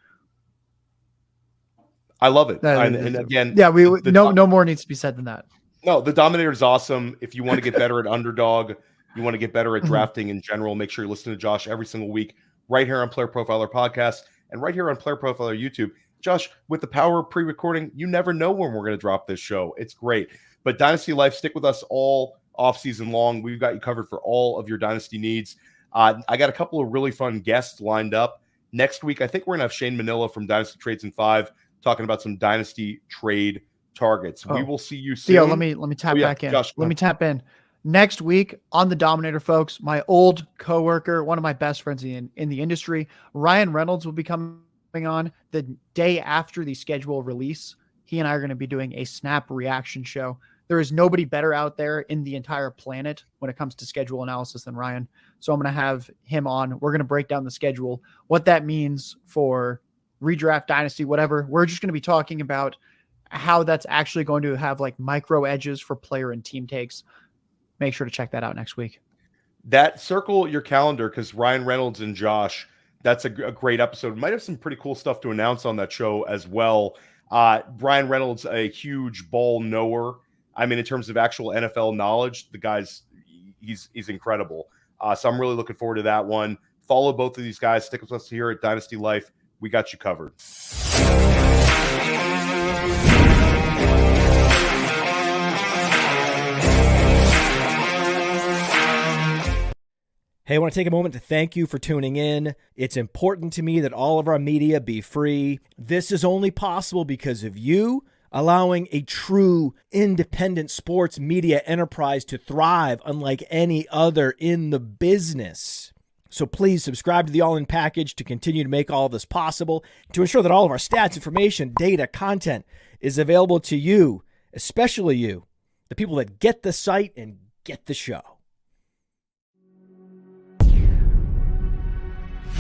I love it. And again, yeah, no more needs to be said than that. No, the Dominator is awesome. If you want to get better at underdog, you want to get better at drafting in general, make sure you listen to Josh every single week right here on Player Profiler Podcast and right here on Player Profiler YouTube. Josh, with the power of pre-recording, you never know when we're going to drop this show. It's great. But Dynasty Life, stick with us all off-season long. We've got you covered for all of your Dynasty needs. I got a couple of really fun guests lined up. Next week, I think we're going to have Shane Manila from Dynasty Trades in 5 talking about some Dynasty trade targets. We will see you soon. Theo, let me tap back in. Josh, let me tap in. Next week on the Dominator, folks, my old coworker, one of my best friends in the industry, Ryan Reynolds, will be coming on the day after the schedule release. He and I are going to be doing a snap reaction show. There is nobody better out there in the entire planet when it comes to schedule analysis than Ryan. So I'm going to have him on. We're going to break down the schedule, what that means for redraft, dynasty, whatever. We're just going to be talking about how that's actually going to have like micro edges for player and team takes. Make sure to check that out next week. That circle your calendar, because Ryan Reynolds and Josh, that's a great episode. Might have some pretty cool stuff to announce on that show as well. Ryan Reynolds, a huge ball knower. I mean, in terms of actual NFL knowledge, the guy's he's incredible. So I'm really looking forward to that one. Follow both of these guys. Stick with us here at Dynasty Life. We got you covered. Hey, I want to take a moment to thank you for tuning in. It's important to me that all of our media be free. This is only possible because of you, allowing a true independent sports media enterprise to thrive unlike any other in the business. So please subscribe to the All-In Package to continue to make all of this possible, to ensure that all of our stats, information, data, content is available to you, especially you, the people that get the site and get the show.